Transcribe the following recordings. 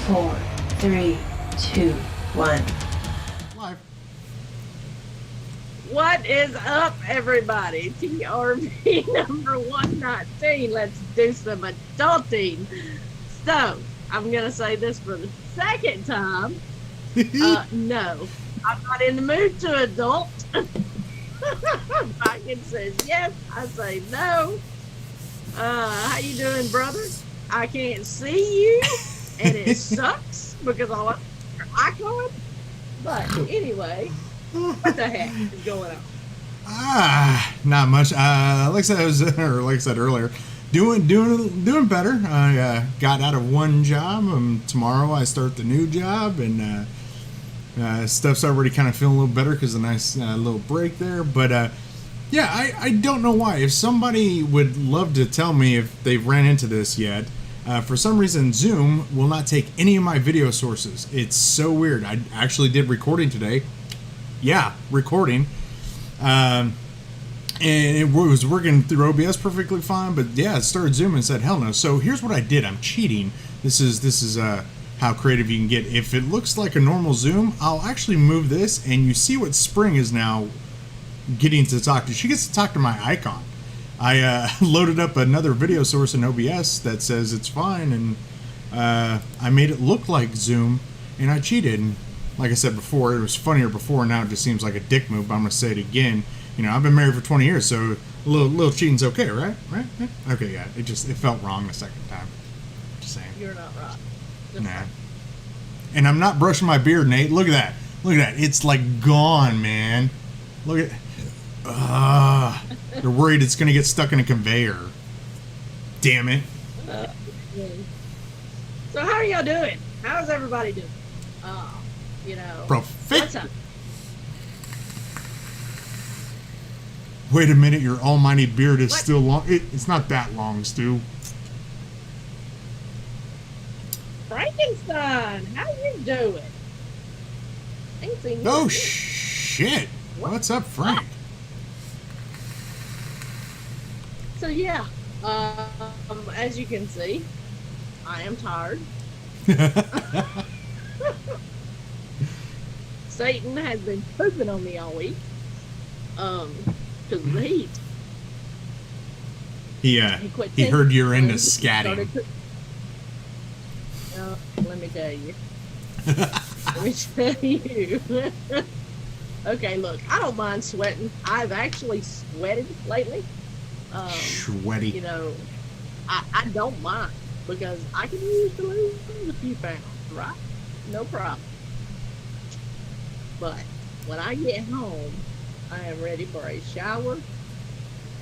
4, 3, 2, 1. Live. What is up, everybody? TRV number 119. Let's do some adulting. So, I'm going to say this for the second time. No, I'm not in the mood to adult. Viking says yes. I say no. How you doing, brother? I can't see you, and it sucks because I want your icon. But anyway, what the heck is going on? Not much. Like I said earlier, doing better. I got out of one job. Tomorrow I start the new job, and stuff's already kind of feeling a little better because a nice little break there. But yeah, I don't know why. If somebody would love to tell me if they've ran into this yet, for some reason Zoom will not take any of my video sources. It's so weird. I actually did recording today. Yeah, recording. And it was working through OBS perfectly fine, but yeah, it started Zoom and said hell no. So here's what I did. I'm cheating. This is how creative you can get. If it looks like a normal Zoom, I'll actually move this, and you see what Spring is now getting to talk to. She gets to talk to my icon. I loaded up another video source in OBS that says it's fine, and I made it look like Zoom, and I cheated. And like I said before, it was funnier before. Now it just seems like a dick move. But I'm gonna say it again. You know, I've been married for 20 years, so a little cheating's okay, right? Right? Okay, yeah. It felt wrong the second time. Just saying. You're not right. Nah. And I'm not brushing my beard, Nate. Look at that. Look at that. It's like gone, man. Look at. They're worried it's gonna get stuck in a conveyor. Damn it. So how are y'all doing? How's everybody doing? You know. What's up? Wait a minute, your almighty beard is still long. It's not that long, Stu. Frankenstein, how you doing? Ain't seen you. Oh shit! What's up, Frank? So yeah, as you can see, I am tired. Satan has been pooping on me all week. Because of the heat. He heard you're into scatting. Let me tell you. Okay, look, I don't mind sweating. I've actually sweated lately. Sweaty. You know, I don't mind because I can use to lose a few pounds, right? No problem. But when I get home, I am ready for a shower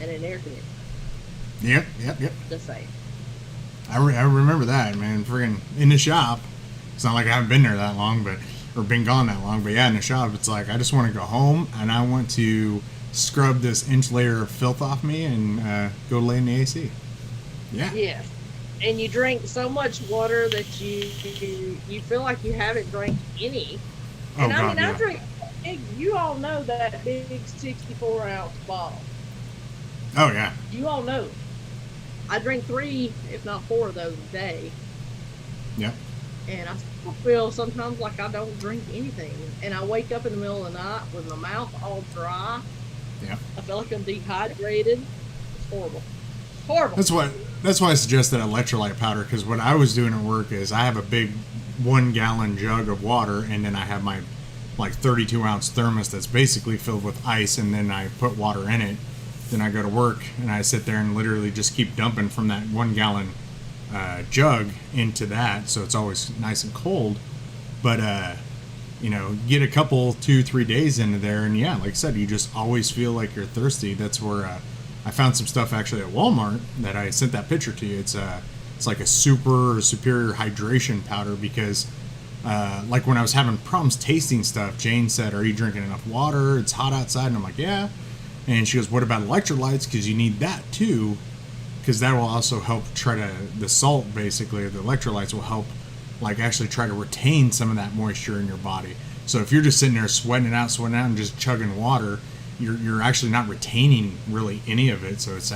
and an air conditioner. Yep. Just saying. I remember that, man. Friggin' in the shop. It's not like I haven't been there that long, or been gone that long. But yeah, in the shop, it's like I just want to go home and I want to scrub this inch layer of filth off me and go lay in the AC. Yeah. Yeah. And you drink so much water that you feel like you haven't drank any. And I drink. You all know that big 64-ounce bottle. Oh yeah. You all know. I drink 3, if not 4 of those a day. Yep. And I still feel sometimes like I don't drink anything. And I wake up in the middle of the night with my mouth all dry. Yeah. I feel like I'm dehydrated. It's horrible. Horrible. That's why I suggest that electrolyte powder, because what I was doing at work is I have a big 1-gallon jug of water, and then I have my 32-ounce thermos that's basically filled with ice, and then I put water in it. Then I go to work and I sit there and literally just keep dumping from that 1-gallon jug into that, so it's always nice and cold. But you know, get a couple 2-3 days into there, and yeah, like I said, you just always feel like you're thirsty. That's where I found some stuff actually at Walmart that I sent that picture to you. It's like a superior hydration powder, because like when I was having problems tasting stuff, Jane said, "Are you drinking enough water? It's hot outside." And I'm like, "Yeah." And she goes, "What about electrolytes? Because you need that too, because that will also help the salt, basically, the electrolytes will help actually try to retain some of that moisture in your body. So if you're just sitting there sweating it out and just chugging water, you're actually not retaining really any of it. So it's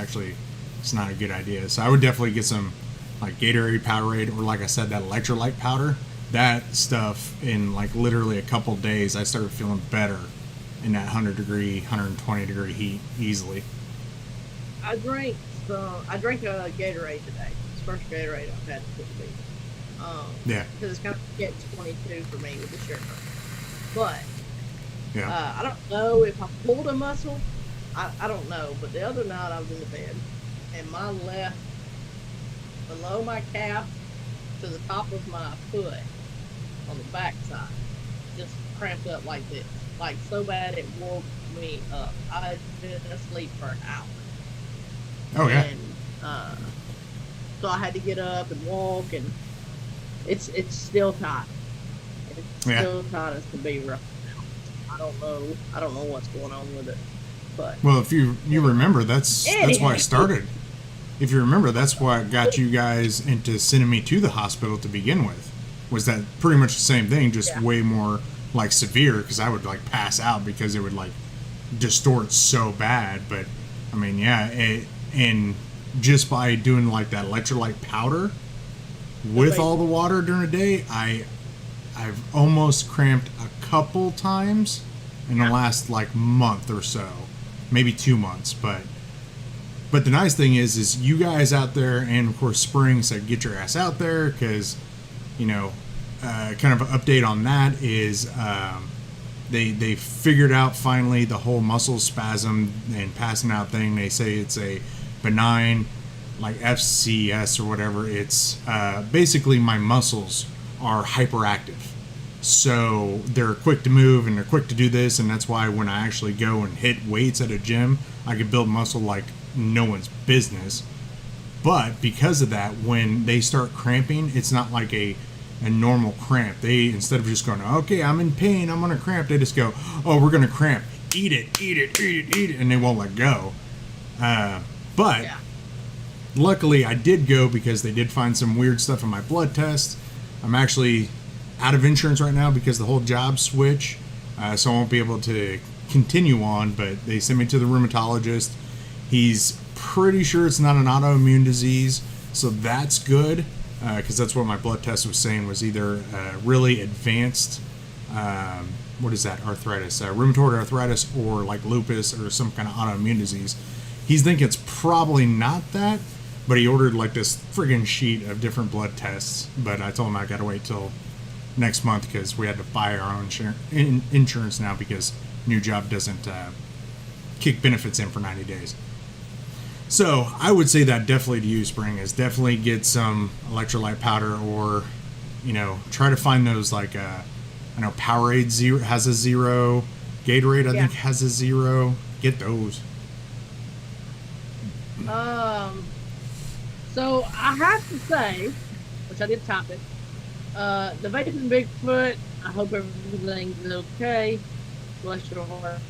not a good idea. So I would definitely get some like Gatorade, Powerade, or like I said, that electrolyte powder. that stuff in like literally a couple days, I started feeling better in that 120 degree heat easily. I drank a Gatorade today. It's the first Gatorade I've had to be. Yeah. Because it's kind of get 22 for me with the sugar. But Yeah. I don't know if I pulled a muscle. I don't know. But the other night I was in the bed, and my left, below my calf to the top of my foot on the back side, just cramped up like this. Like so bad it woke me up. I had been asleep for an hour. Oh, yeah. And so I had to get up and walk, and it's still tight. It's still tight as can be rough now. I don't know what's going on with it. But well, if you remember, that's why I started. If you remember, that's what got you guys into sending me to the hospital to begin with. Was that pretty much the same thing, just way more like severe, because I would like pass out because it would like distort so bad. But I mean, and just by doing like that electrolyte powder with all the water during the day, I've almost cramped a couple times in the last like month or so, maybe 2 months. But the nice thing is you guys out there, and of course Spring said get your ass out there, because kind of an update on that is they figured out finally the whole muscle spasm and passing out thing. They say it's a benign like FCS or whatever. It's basically my muscles are hyperactive, so they're quick to move and they're quick to do this, and that's why when I actually go and hit weights at a gym, I can build muscle like no one's business. But because of that, when they start cramping, it's not like a normal cramp. They, instead of just going, okay, I'm in pain, I'm gonna cramp, they just go, oh, we're gonna cramp, eat it, and they won't let go. But luckily I did go, because they did find some weird stuff in my blood test. I'm actually out of insurance right now because the whole job switch, so I won't be able to continue on, but they sent me to the rheumatologist. He's pretty sure it's not an autoimmune disease, so that's good, because that's what my blood test was saying, was either really advanced, what is that, arthritis, rheumatoid arthritis, or like lupus or some kind of autoimmune disease. He's thinking it's probably not that, but he ordered like this friggin' sheet of different blood tests. But I told him I gotta wait till next month, because we had to buy our own insurance now, because new job doesn't kick benefits in for 90 days. So I would say that definitely to you, Spring, is definitely get some electrolyte powder, or try to find those like I know Powerade Zero has a zero, Gatorade I think has a zero. Get those. So I have to say, which I did top it, the Vaping Bigfoot, I hope everything's okay. Bless your heart.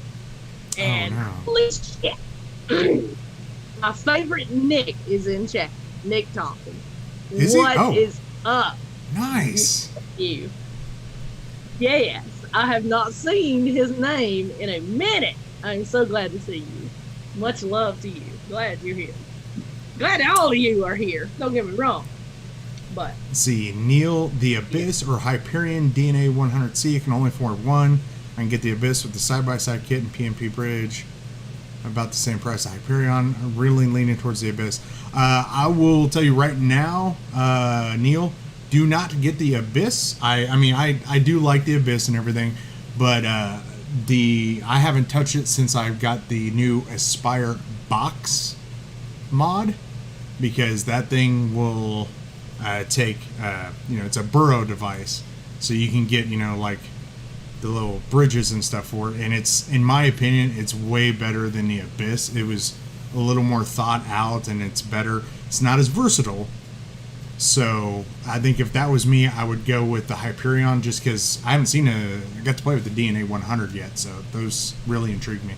And holy shit, my favorite Nick is in chat. Nick Thompson. What is up? Nice. You. Yes, I have not seen his name in a minute. I'm so glad to see you. Much love to you. Glad you're here. Glad all of you are here. Don't get me wrong. But let's see, Neil, the Abyss or Hyperion DNA 100C. I can only afford one. I can get the Abyss with the side-by-side kit and PMP bridge. About the same price as Hyperion. I'm really leaning towards the Abyss. I will tell you right now, Neil, do not get the Abyss. I mean, I do like the Abyss and everything, but I haven't touched it since I've got the new Aspire box mod, because that thing will take, it's a burrow device, so you can get, like the little bridges and stuff for it, and it's, in my opinion, it's way better than the Abyss. It was a little more thought out, and it's better. It's not as versatile, so I think if that was me, I would go with the Hyperion, just because I got to play with the DNA 100 yet, so those really intrigue me.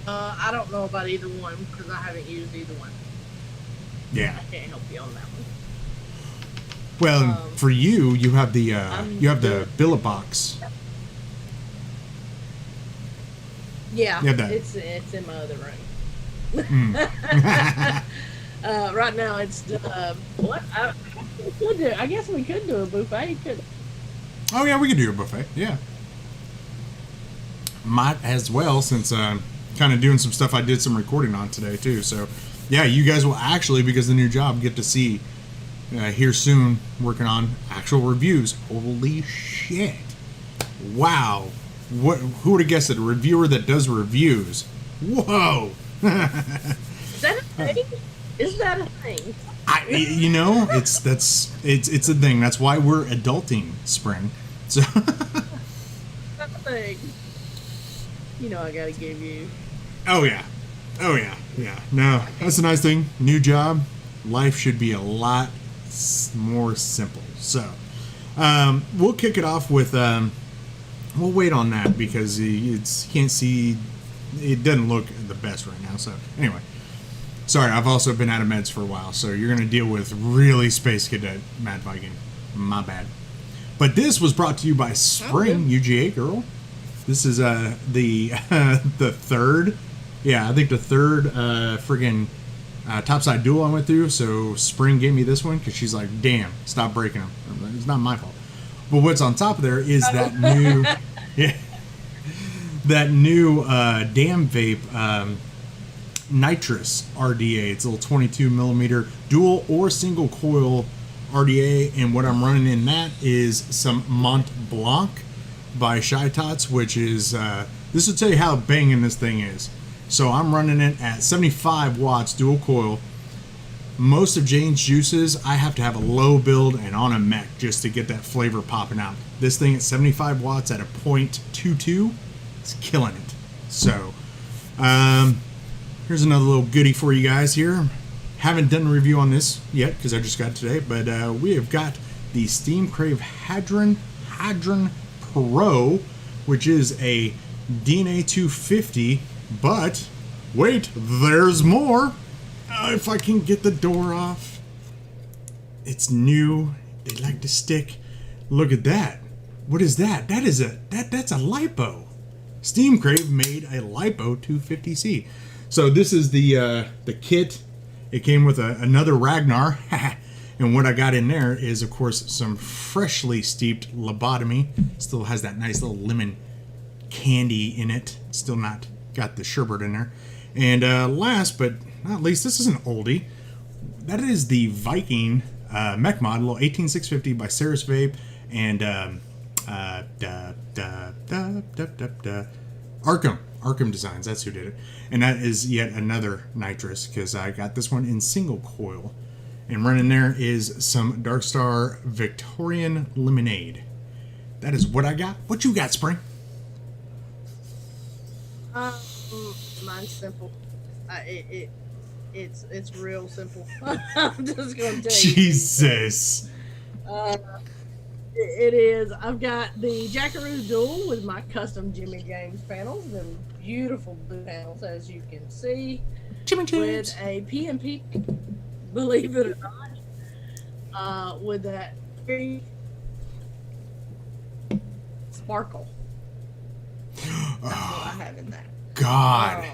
I don't know about either one, because I haven't used either one. Yeah. I can't help you on that one. Well, for you have the Billabong. Yeah, you have that. It's in my other room. Right now, it's what we could do. I guess we could do a buffet. Could Oh yeah, we could do a buffet. Yeah, might as well since kind of doing some stuff I did some recording on today too. So yeah, you guys will actually, because of the new job, get to see here soon working on actual reviews. Holy shit! Wow, what? Who would have guessed it? A reviewer that does reviews. Whoa! is that a thing? Is that a thing? You know, it's a thing. That's why we're adulting, Spring. So That's a thing. You know, I gotta give you. oh yeah, yeah. No, that's a nice thing. New job, life should be a lot more simple. So we'll kick it off with we'll wait on that because it's can't see. It doesn't look the best right now. So anyway. Sorry, I've also been out of meds for a while, so you're going to deal with really Space Cadet Mad Viking. My bad. But this was brought to you by Spring, UGA girl. This is the third, I think the third friggin' topside duel I went through. So Spring gave me this one because she's like, damn, stop breaking them. It's not my fault. But what's on top of there is that new, that new damn vape. Nitrous RDA. It's a little 22 millimeter dual or single coil RDA, and what I'm running in that is some Mont Blanc by Shy Tots, which is this will tell you how banging this thing is. So I'm running it at 75 watts dual coil. Most of Jane's juices I have to have a low build and on a mech just to get that flavor popping out. This thing at 75 watts at a 0.22 is killing it. So here's another little goodie for you guys here. Haven't done a review on this yet because I just got it today, but we have got the Steam Crave Hadron Pro, which is a DNA 250, but wait, there's more. If I can get the door off. It's new. They like to stick. Look at that. What is that? That's a lipo. Steam Crave made a lipo 250C. So this is the kit. It came with another Ragnar, and what I got in there is, of course, some freshly steeped lobotomy. Still has that nice little lemon candy in it. Still not got the sherbet in there. And last but not least, this is an oldie. That is the Viking mech mod, a little 18650 by Saris Vape and Arkham Designs, that's who did it. And that is yet another nitrous, because I got this one in single coil. And running there is some Darkstar Victorian Lemonade. That is what I got. What you got, Spring? Mine's simple. It's real simple. I'm just gonna tell you. Jesus. It is. I've got the Jackaroo Duel with my custom Jimmy James panels, them beautiful blue panels, as you can see, Jimmy James. with a PMP, believe it or not, with that very sparkle. That's what I have in that. God.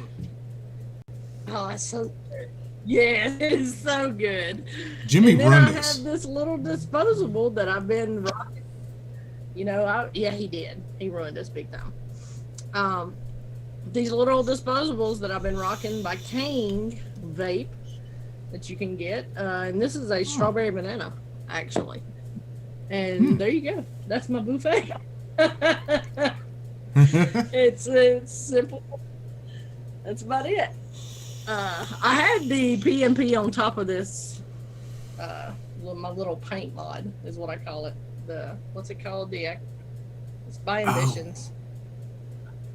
Oh, it's so good. Yeah, it's so good. Jimmy and then ruined I this. have this little disposable that I've been rocking. You know, yeah, he did. He ruined us big time. These little disposables that I've been rocking by King Vape that you can get. And this is a strawberry banana, actually. And there you go. That's my buffet. It's simple. That's about it. I had the PMP on top of this, my little paint mod is what I call it. What's it called? It's by Ambitions.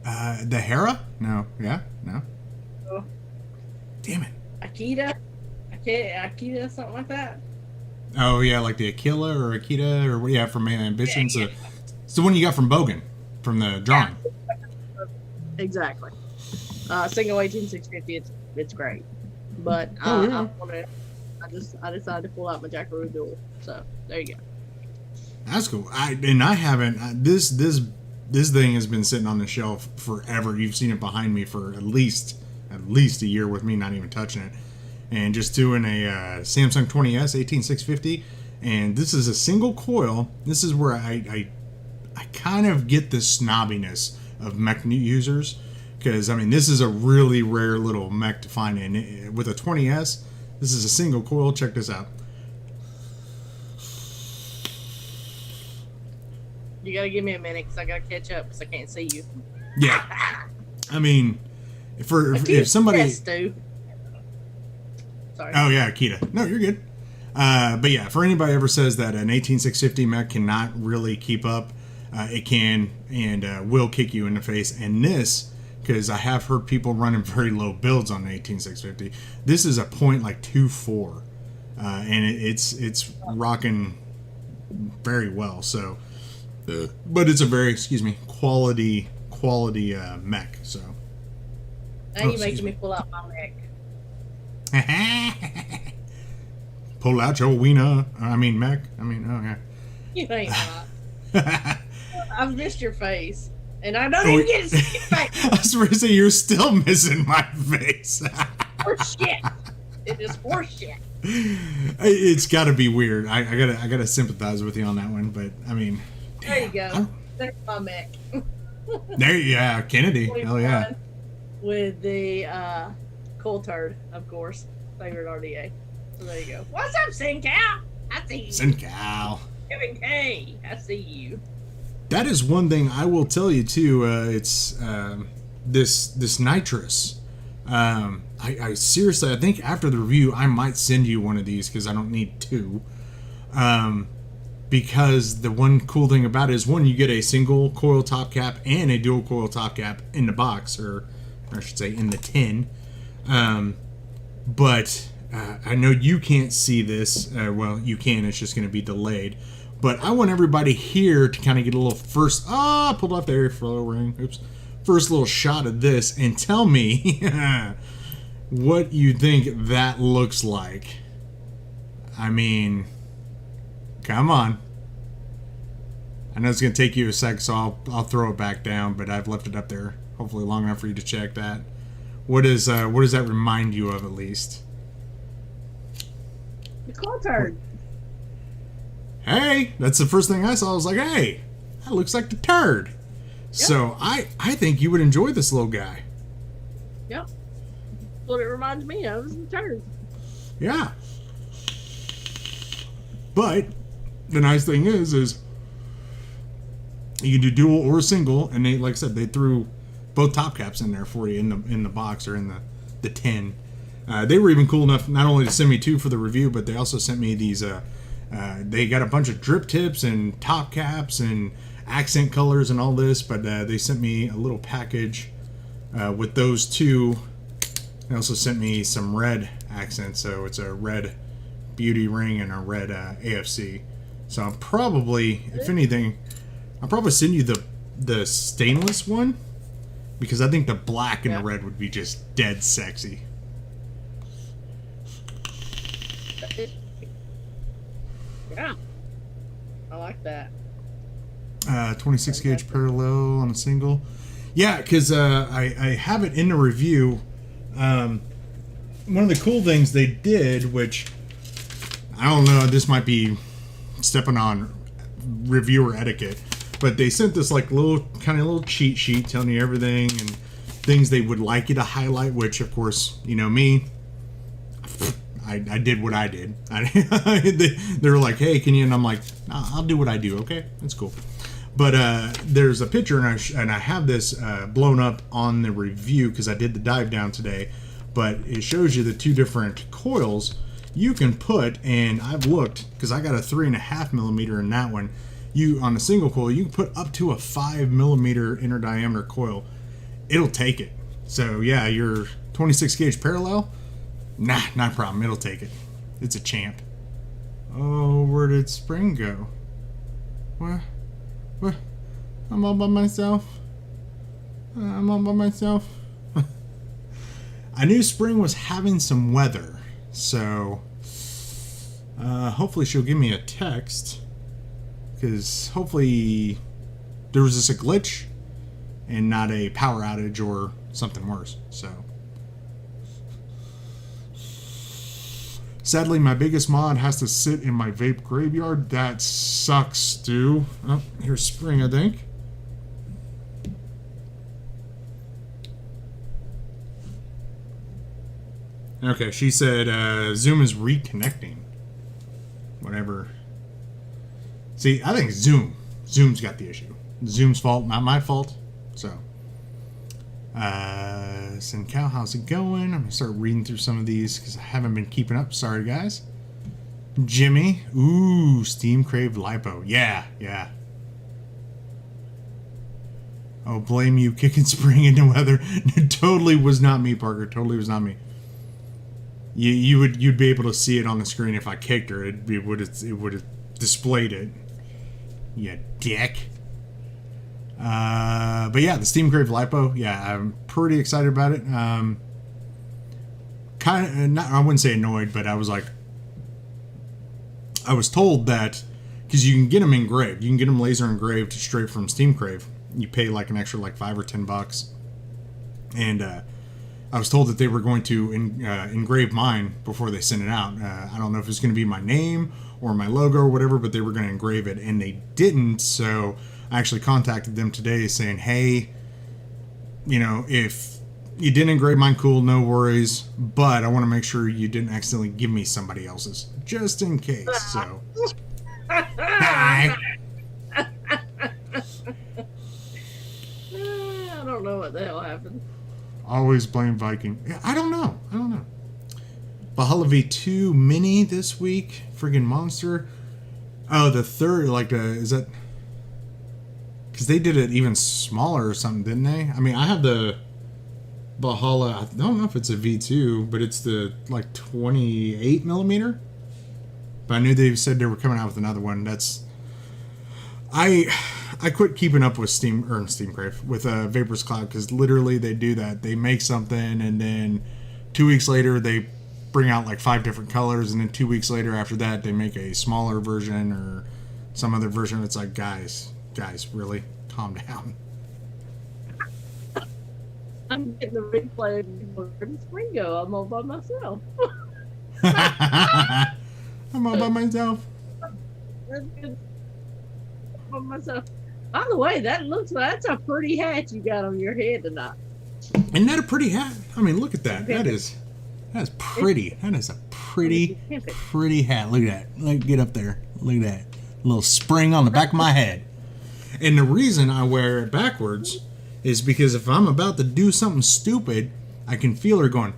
The Hera? No. Yeah? No. Oh. Damn it. Akita, something like that. Oh, yeah, like the Aquila or Akita or what? Yeah, from Ambitions. Yeah. It's the one you got from Bogan, from the drawing. Yeah. Exactly. Single 18650. It's great, but I decided to pull out my Jackaroo Duel. So there you go. That's cool. I haven't. This thing has been sitting on the shelf forever. You've seen it behind me for at least a year with me not even touching it. and just doing a Samsung 20S 18650, and this is a single coil. This is where I kind of get the snobbiness of mech users, because I mean this is a really rare little mech to find, and with a 20S, this is a single coil. Check this out. You gotta give me a minute because I gotta catch up because I can't see you. Yeah, I mean, if somebody. Yes, dude. Sorry. Oh yeah, Akita. No, you're good. But yeah, for anybody ever says that an 18650 mech cannot really keep up, it can and will kick you in the face. And this, because I have heard people running very low builds on the 18650, this is a point like 2.4, and it's rocking very well. So, but it's a very quality mech. So now you're making me pull out my neck. Pull out your wiener. I mean, mech. I mean, oh yeah. You ain't not. I've missed your face, and I don't even get to see your face. I was going to say you're still missing my face. Horse shit. It is horse shit. It's got to be weird. I gotta sympathize with you on that one, but I mean, there you go. There's my mech. Yeah, Kennedy. Hell yeah. With the cool turd, of course, favorite RDA. So there you go. What's up, SinCal? I see you. SinCal. Kevin K, I see you. That is one thing I will tell you too. It's this nitrous. I seriously, I think after the review, I might send you one of these because I don't need two. Because the one cool thing about it is, one, you get a single coil top cap and a dual coil top cap in the box, or I should say in the tin. But I know you can't see this. Well, you can. It's just going to be delayed. But I want everybody here to kind of get a little first... I pulled off the airflow ring. Oops. First little shot of this, and tell me what you think that looks like. I mean, come on. I know it's going to take you a sec, so I'll throw it back down, but I've left it up there hopefully long enough for you to check that. What does that remind you of, at least? The cool turd. Hey, that's the first thing I saw. I was like, hey, that looks like the turd. Yep. So I think you would enjoy this little guy. Yep. That's what it reminds me of, is the turd. Yeah. But the nice thing is you can do dual or single, and they, like I said, they threw both top caps in there for you in the box, or in the tin. They were even cool enough not only to send me two for the review, but they also sent me these. They got a bunch of drip tips and top caps and accent colors and all this, but they sent me a little package with those two. They also sent me some red accents, so it's a red beauty ring and a red AFC. So I'm probably, if anything, I'll probably send you the stainless one, because I think the black and the red would be just dead sexy. Yeah, I like that. 26 gauge parallel on a single. Yeah, because I have it in the review. One of the cool things they did, which I don't know, this might be stepping on reviewer etiquette, but they sent this like little cheat sheet telling you everything and things they would like you to highlight, which of course, you know me, I did what I did. They were like, hey, can you? And I'm like, I'll do what I do. Okay, that's cool. But there's a picture, and I have this blown up on the review because I did the dive down today. But it shows you the two different coils you can put, and I've looked because I got a 3.5 millimeter in that one. On a single coil, you can put up to a 5 millimeter inner diameter coil. It'll take it. So yeah, your 26 gauge parallel. Nah, not a problem. It'll take it. It's a champ. Oh, where did Spring go? What? I'm all by myself. I knew Spring was having some weather, so hopefully she'll give me a text, because hopefully there was just a glitch and not a power outage or something worse. So Sadly, my biggest mod has to sit in my vape graveyard. That sucks, Stu. Oh, here's Spring, I think. Okay, she said Zoom is reconnecting. Whatever. See, I think Zoom's got the issue. Zoom's fault, not my fault. So, Cal, how's it going? I'm gonna start reading through some of these because I haven't been keeping up. Sorry, guys. Jimmy, ooh, Steam Crave Lipo. Yeah. Oh, blame you, kicking Spring into weather. Totally was not me, Parker. Totally was not me. You'd be able to see it on the screen if I kicked her. It would have displayed it. You dick. But yeah, the Steam Crave Lipo. Yeah, I'm pretty excited about it. Kind of not. I wouldn't say annoyed, but I was told that because you can get them engraved, you can get them laser engraved straight from Steam Crave. You pay like an extra like $5 or $10, and I was told that they were going to engrave mine before they sent it out. I don't know if it's going to be my name or my logo or whatever, but they were going to engrave it, and they didn't. So I actually contacted them today saying, hey, if you didn't engrave mine, cool, no worries, but I want to make sure you didn't accidentally give me somebody else's, just in case. So, hi. I don't know what the hell happened. Always blame Viking. Yeah, I don't know. Valhalla V2 Mini this week. Friggin' monster. Oh, the third, is that... Because they did it even smaller or something, didn't they? I mean, I have the Valhalla, I don't know if it's a V2, but it's the, 28 millimeter. But I knew they said they were coming out with another one. That's... I quit keeping up with Steam Crave with Vapers Cloud because literally they do that. They make something and then 2 weeks later they bring out 5 different colors, and then 2 weeks later after that they make a smaller version or some other version. It's like, guys, really calm down. I'm getting the replay of Springo. I'm all by myself. I'm all by myself. That's good. By myself. By the way, that's a pretty hat you got on your head tonight. Isn't that a pretty hat? I mean, look at that. That's pretty. That is a pretty hat. Look at that. Get up there. Look at that. A little spring on the back of my head. And the reason I wear it backwards is because if I'm about to do something stupid, I can feel her going,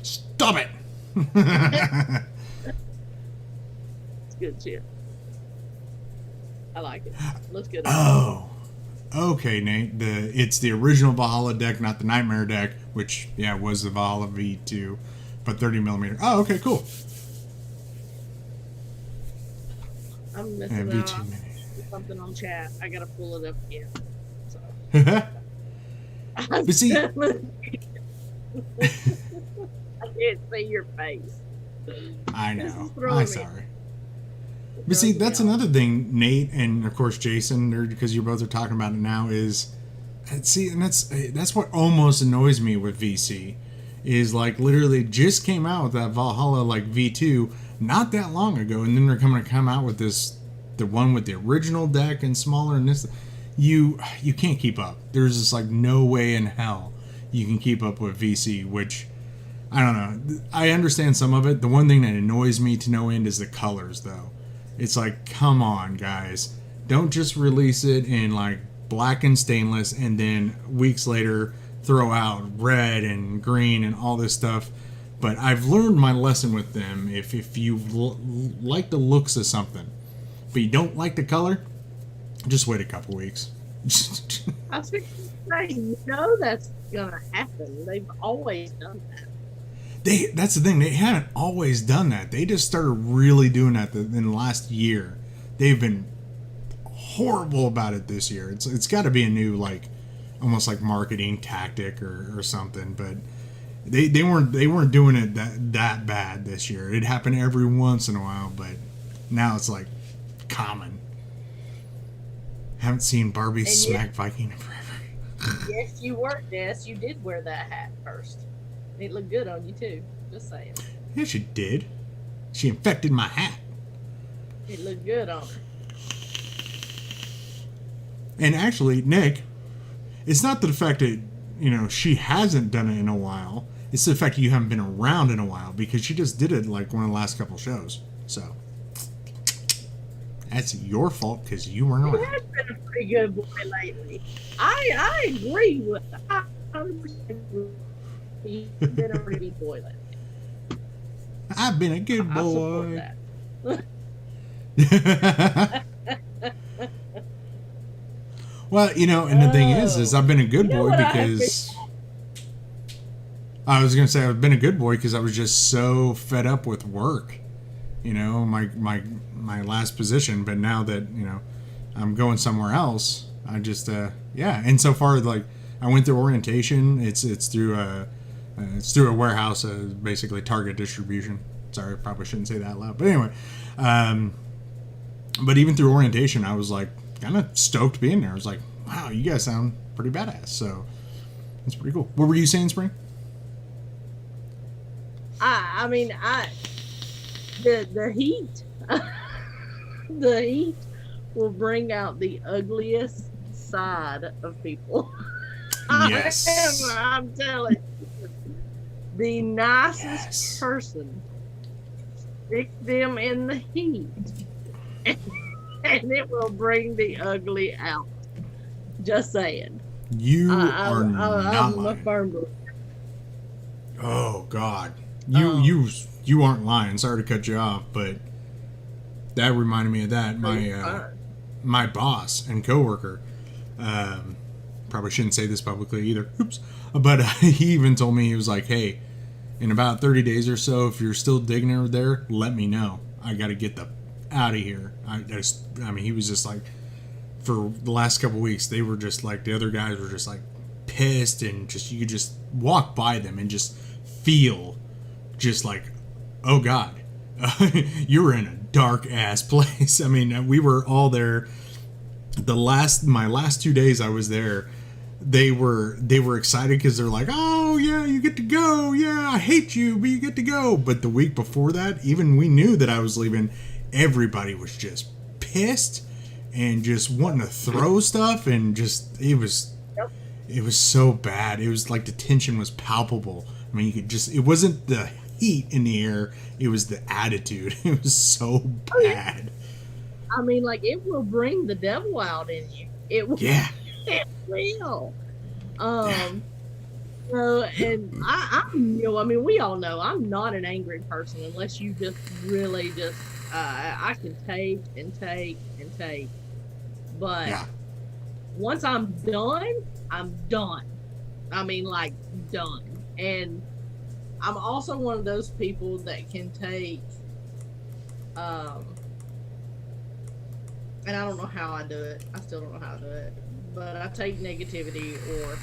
stop it. It's good shit. I like it. Looks good. Oh, okay, Nate. It's the original Valhalla deck, not the Nightmare deck, which was the Valhalla V2, but 30 millimeter. Oh, okay, cool. I'm missing out on something on chat. I gotta pull it up again. So. But see, I can't see your face. I know. I'm sorry. But see, that's another thing, Nate, and of course Jason, because you both are talking about it now, is, see, and that's what almost annoys me with VC, is literally just came out with that Valhalla V2 not that long ago, and then they're going to come out with the one with the original deck and smaller, and this, you can't keep up. There's just no way in hell you can keep up with VC, which, I don't know. I understand some of it. The one thing that annoys me to no end is the colors, though. It's come on, guys. Don't just release it in black and stainless and then weeks later throw out red and green and all this stuff. But I've learned my lesson with them. If you like the looks of something, but you don't like the color, just wait a couple weeks. I was thinking, that's gonna happen. They've always done that. That's the thing. They haven't always done that. They just started really doing that in the last year. They've been horrible about it this year. It's got to be a new almost marketing tactic or something. But they weren't doing it that bad this year. It happened every once in a while, but now it's common. Haven't seen Barbie smack Viking in forever. Yes, you did wear that hat first. It looked good on you too. Just saying. Yes, you did. She infected my hat. It looked good on her. And actually, Nick, it's not the fact that, she hasn't done it in a while. It's the fact that you haven't been around in a while, because she just did it like one of the last couple shows. So that's your fault because you weren't You around. have been a pretty good boy lately. I agree with that. 100% You've been a pretty good boy lately. I've been a good I support boy. that. Well, and the thing is I've been a good boy what because I was gonna say I've been a good boy because I was just so fed up with work. My last position, but now that I'm going somewhere else, I just and so far, like, I went through orientation. It's through a warehouse, basically Target distribution. Sorry, I probably shouldn't say that out loud, but anyway, but even through orientation, I was like kind of stoked being there. I was like, wow, you guys sound pretty badass, so it's pretty cool. What were you saying, Spring? The heat, the heat will bring out the ugliest side of people. Yes. I'm telling you, the nicest person, stick them in the heat, and it will bring the ugly out. Just saying. You are not I'm a lying. firm believer. Oh God, you aren't lying. Sorry to cut you off, but that reminded me of that. My boss and coworker, probably shouldn't say this publicly either. Oops. But he even told me, he was like, "Hey, in about 30 days or so, if you're still digging over there, let me know. I got to get the out of here." I mean, he was just like, for the last couple weeks, they were just like, the other guys were just like pissed, and just, you could just walk by them and just feel just like, oh God, you're in a dark ass place. I mean, we were all there. My last 2 days I was there, they were excited because they're like, oh yeah, you get to go. Yeah, I hate you, but you get to go. But the week before that, even we knew that I was leaving, everybody was just pissed and just wanting to throw stuff, and just it was so bad. It was like the tension was palpable. I mean, you could just, it wasn't the heat in the air, it was the attitude. It was so bad. I mean, like, it will bring the devil out in you. It will. Yeah. It will. And I mean, we all know I'm not an angry person unless you just really just, I can take and take and take. But once I'm done, I'm done. I mean, like, done. And I'm also one of those people that can take, and I don't know how I do it. I still don't know how to do it. But I take negativity or,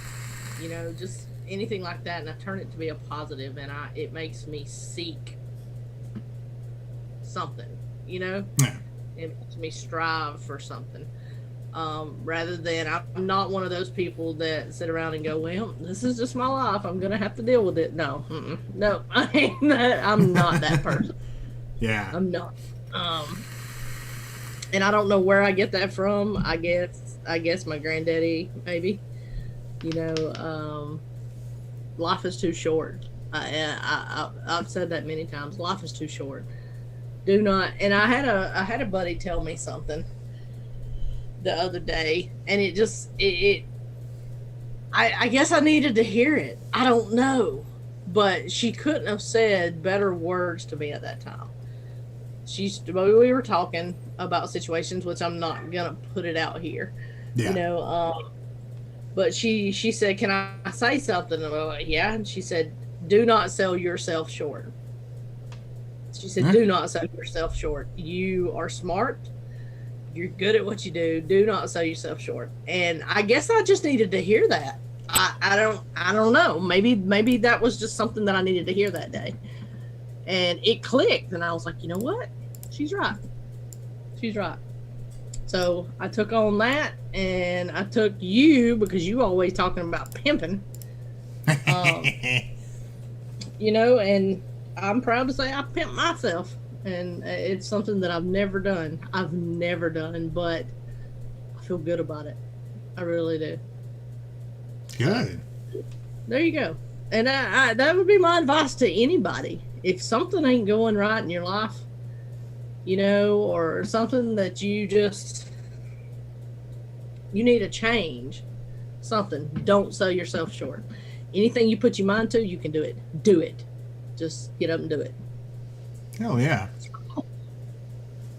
just anything like that, and I turn it to be a positive, and it makes me seek something, Yeah. It makes me strive for something. Rather than, I'm not one of those people that sit around and go, well, this is just my life, I'm gonna have to deal with it. No, no, I'm not that person. Yeah. I'm not. And I don't know where I get that from. I guess my granddaddy, maybe. Life is too short. I've said that many times. Life is too short. Do not. And I had a buddy tell me something the other day, and I guess I needed to hear it. I don't know, but she couldn't have said better words to me at that time. We were talking about situations, which I'm not gonna put it out here, but she said, "Can I say something?" And I'm like, "Yeah." And she said, "Do not sell yourself short." She said, "Do not sell yourself short. You are smart. You're good at what you do. Do not sell yourself short." And I guess I just needed to hear that. I don't know. Maybe that was just something that I needed to hear that day. And it clicked, and I was like, you know what? She's right. She's right. So I took on that, and I took you, because you always talking about pimping. And I'm proud to say I pimp myself. and it's something that I've never done. But I feel good about it. I really do. Good. There you go. And I that would be my advice to anybody. If something ain't going right in your life, you know, or something that you need a change, something, don't sell yourself short. Anything you put your mind to, you can do it. Do it. Just get up and do it. Hell yeah.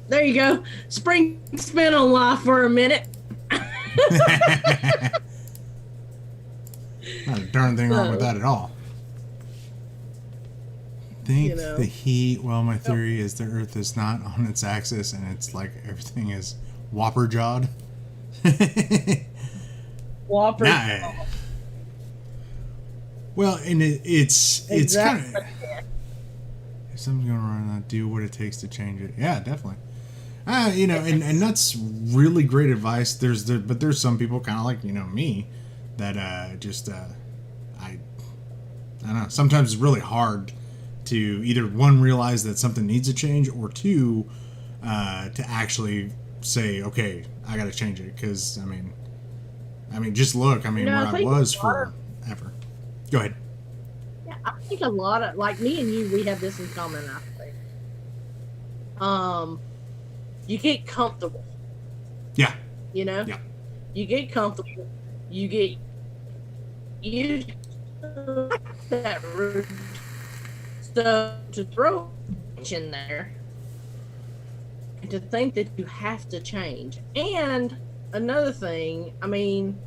There you go. Spring spin on life for a minute. Not a darn thing wrong with that at all. Think the heat. Well, my theory is the Earth is not on its axis, and it's like everything is whopper jawed. Whopper. Nah. Well, and it's Exactly. kind of, if something's going wrong, not do what it takes to change it. Yeah, definitely. You know, and that's really great advice. But there's some people kind of like, you know, me that just I don't know. Sometimes it's really hard to either one realize that something needs a change, or two to actually say, okay, I got to change it. Because I mean, just look. I mean, where I was forever. Go ahead. Yeah, I think a lot of, like me and you, we have this in common, I think. You get comfortable. Yeah. You know? Yeah. You get comfortable. You get used to that root stuff to throw in there. And to think that you have to change. And another thing, I mean,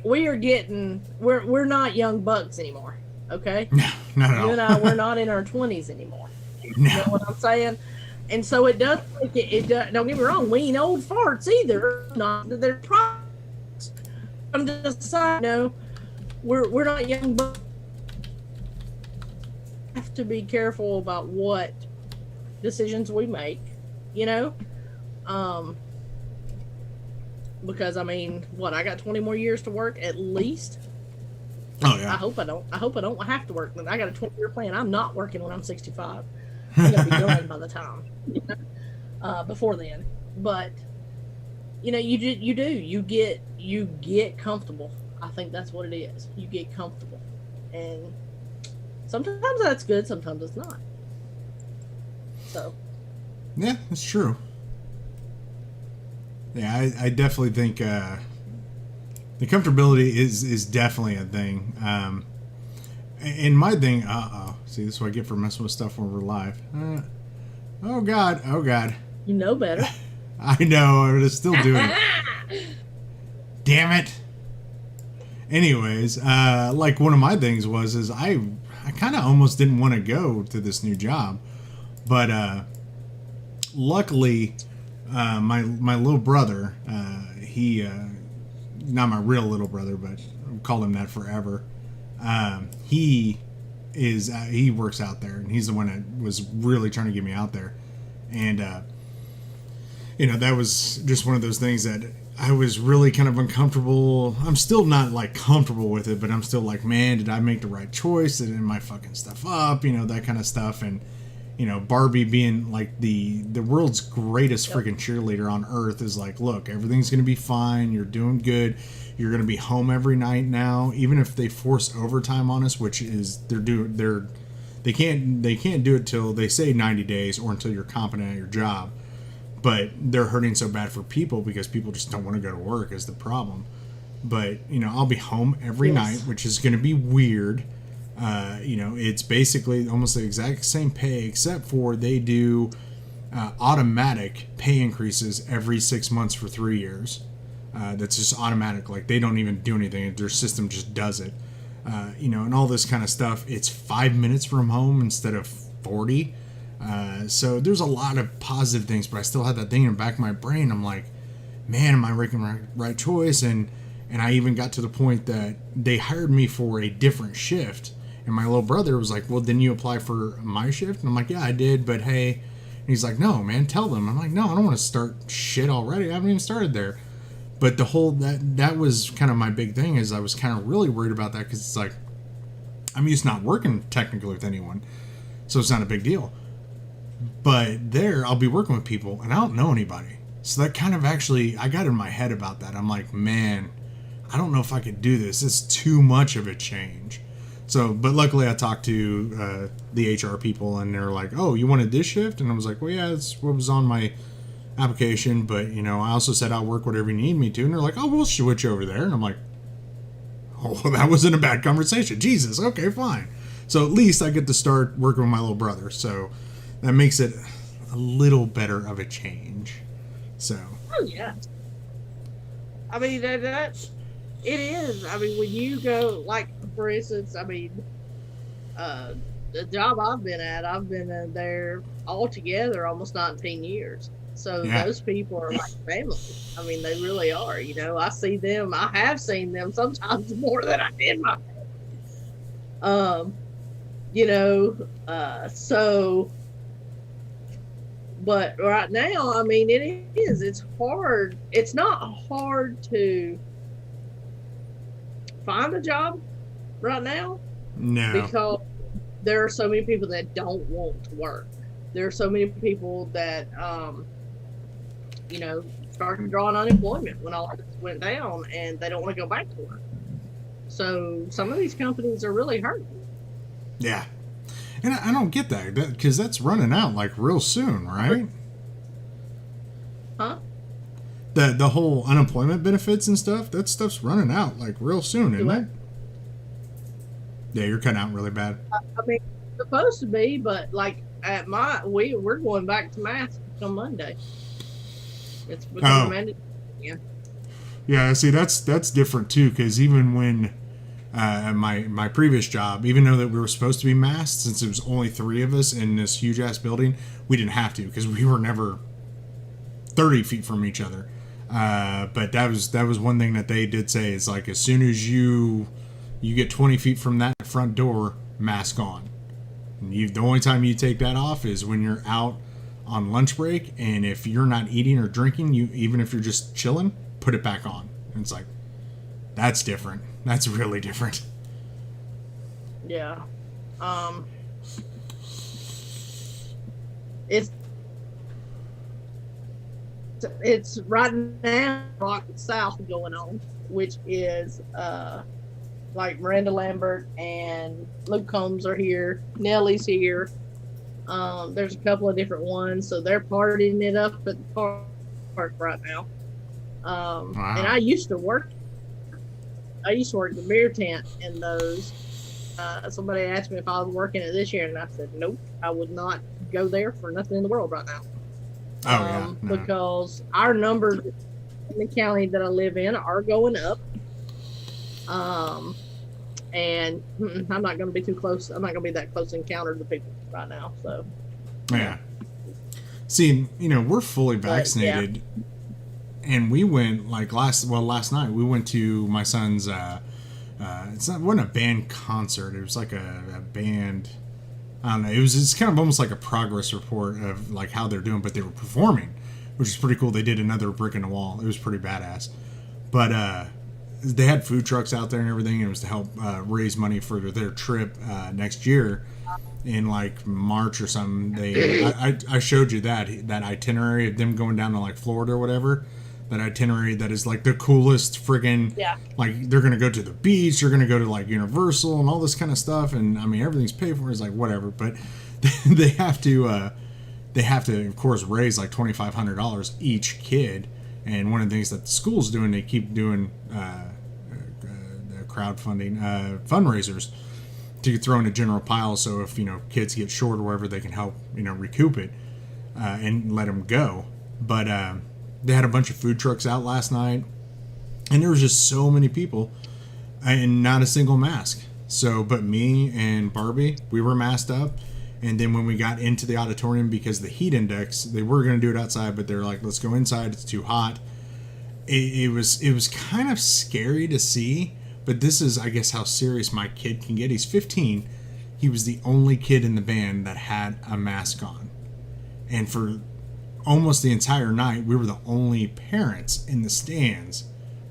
we're not young bucks anymore, okay? No, not at all. You and I, we're not in our 20s anymore. No. You know what I'm saying? And so it does. Don't get me wrong. We ain't old farts either. Not that they're problems. I'm just saying, we're not young, but have to be careful about what decisions we make. You know, because I mean, I got 20 more years to work at least. Oh yeah. I hope I don't have to work. I got a 20-year plan. I'm not working when I'm 65. I'm gonna be done by the time, before then. But you get comfortable. I think that's what it is. You get comfortable, and sometimes that's good, sometimes it's not. So. Yeah, that's true. Yeah, I definitely think the comfortability is definitely a thing. And my thing, see, this is what I get for messing with stuff when we're live. Oh God. You know better. I know, I'm still doing it. Damn it. Anyways, like one of my things is I kind of almost didn't want to go to this new job, but luckily, my little brother, he not my real little brother, but I'll call him that forever. He works out there, and he's the one that was really trying to get me out there. And that was just one of those things that I was really kind of uncomfortable. I'm still not like comfortable with it, but I'm still like, man, did I make the right choice? Did I my fucking stuff up? That kind of stuff. And Barbie being like the world's greatest freaking cheerleader on earth is like, look, everything's gonna be fine. You're doing good. You're gonna be home every night now, even if they force overtime on us, which is they can't do it till they say 90 days or until you're competent at your job. But they're hurting so bad for people because people just don't want to go to work is the problem. But I'll be home every night, which is gonna be weird. It's basically almost the exact same pay, except for they do automatic pay increases every 6 months for 3 years. That's just automatic. Like, they don't even do anything. Their system just does it. And all this kind of stuff. It's 5 minutes from home instead of 40. So there's a lot of positive things, but I still had that thing in the back of my brain. I'm like, man, am I making the right choice? And I even got to the point that they hired me for a different shift. And my little brother was like, well, didn't you apply for my shift? And I'm like, yeah, I did, but hey. And he's like, no, man, tell them. I'm like, no, I don't want to start shit already. I haven't even started there. But the whole, that was kind of my big thing, is I was kind of really worried about that, because it's like, I'm used to not working technically with anyone. So it's not a big deal. But there, I'll be working with people, and I don't know anybody. So that kind of actually, I got in my head about that. I'm like, man, I don't know if I could do this. It's too much of a change. So, but luckily I talked to the HR people, and they're like, oh, you wanted this shift? And I was like, well, yeah, that's what was on my application. But, you know, I also said I'll work whatever you need me to. And they're like, oh, we'll switch over there. And I'm like, oh, that wasn't a bad conversation. Jesus, okay, fine. So at least I get to start working with my little brother. So that makes it a little better of a change. So. Oh, yeah. I mean, that it is. I mean, when you go, like, for instance, I mean, the job I've been at, I've been in there altogether almost 19 years. So those people are like family. I mean, they really are. You know, I see them. I have seen them sometimes more than I did my family. You know, so. But right now, I mean, it is. It's hard. It's not hard to find a job right now. No. Because there are so many people that don't want to work. There are so many people that, you know, started drawing unemployment when all this went down, and they don't want to go back to work. So some of these companies are really hurting. Yeah. And I don't get that, because that's running out like real soon, right? Huh? The whole unemployment benefits and stuff, that stuff's running out like real soon, isn't it? Yeah, you're cutting out really bad. I mean, it's supposed to be, but like at we're going back to masks on Monday. It's becoming mandatory. Yeah. Yeah, see, that's different too, because even when my previous job, even though that we were supposed to be masked, since it was only 3 of us in this huge ass building, we didn't have to, because we were never 30 feet from each other. But that was one thing that they did say, is like, as soon as you get 20 feet from that front door, mask on. And the only time you take that off is when you're out on lunch break, and if you're not eating or drinking, even if you're just chilling, put it back on. And it's like, that's different. That's really different. Yeah. It's right now Rock South going on, which is like Miranda Lambert and Luke Combs are here. Nellie's here. There's a couple of different ones, so they're partying it up at the park right now. Wow. And I used to work the beer tent in those. Somebody asked me if I was working it this year, and I said nope, I would not go there for nothing in the world right now. No. Because our numbers in the county that I live in are going up. And I'm not going to be too close. I'm not going to be that close encounter to people right now. So. Yeah. See, you know, we're fully vaccinated. Yeah. And we went like last night we went to my son's it wasn't a band concert, it was like a band, I don't know, it's kind of almost like a progress report of like how they're doing, but they were performing, which is pretty cool. They did another Brick in the Wall. It was pretty badass. But they had food trucks out there and everything. It was to help raise money for their trip next year in like March or something. I showed you that itinerary of them going down to like Florida or whatever. That itinerary that is like the coolest friggin', like they're gonna go to the beach, they're gonna go to like Universal and all this kind of stuff, and I mean everything's paid for. It's like whatever, but they have to of course raise like $2,500 each kid. And one of the things that the school's doing, they keep doing crowdfunding fundraisers to throw in a general pile. So if kids get short or whatever, they can help recoup it and let them go. But they had a bunch of food trucks out last night, and there was just so many people and not a single mask. So, but me and Barbie, we were masked up. And then when we got into the auditorium, because the heat index, they were going to do it outside, but they're like, let's go inside. It's too hot. It was kind of scary to see, but this is, I guess, how serious my kid can get. He's 15. He was the only kid in the band that had a mask on. And for almost the entire night, we were the only parents in the stands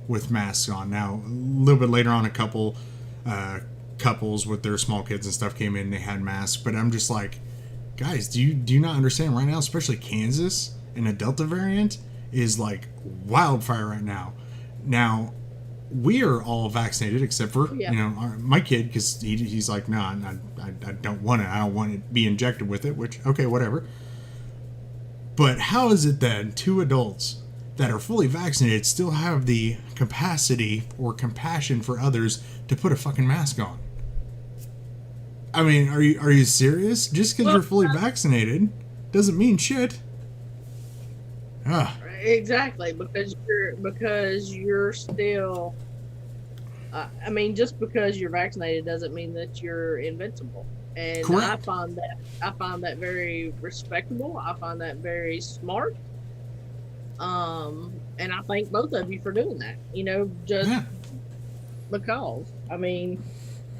with masks on. Now, a little bit later on, a couple couples with their small kids and stuff came in and they had masks, but I'm just like, guys, do you not understand right now, especially Kansas and a Delta variant is like wildfire right now. Now, we are all vaccinated except for my kid, because he's like, no, I don't want it. I don't want to be injected with it. Which, okay, whatever. But how is it that two adults that are fully vaccinated still have the capacity or compassion for others to put a fucking mask on? I mean, are you serious? Just because you're fully vaccinated doesn't mean shit. Exactly, because you're still. I mean, just because you're vaccinated doesn't mean that you're invincible. And correct. I find that very respectable. I find that very smart. And I thank both of you for doing that. Just because. I mean,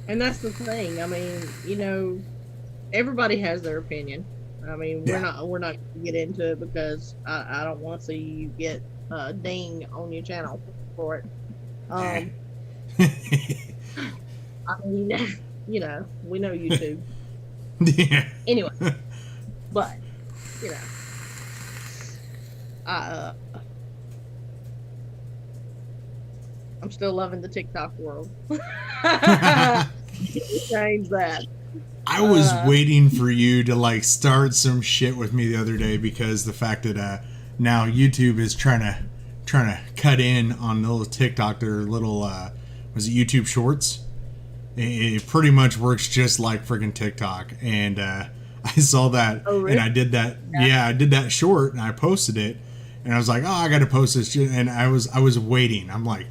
and that's the thing. I mean, everybody has their opinion. I mean, we're not going to get into it because I don't want to see you get a ding on your channel for it. I mean, we know YouTube. Yeah. Anyway, but I'm still loving the TikTok world. Change that. I was waiting for you to like start some shit with me the other day, because the fact that now YouTube is trying to cut in on the little TikTok, their little was it YouTube Shorts? It pretty much works just like friggin' TikTok, and I saw that, really? And I did that. Yeah, I did that short, and I posted it, and I was like, oh, I got to post this shit, and I was waiting. I'm like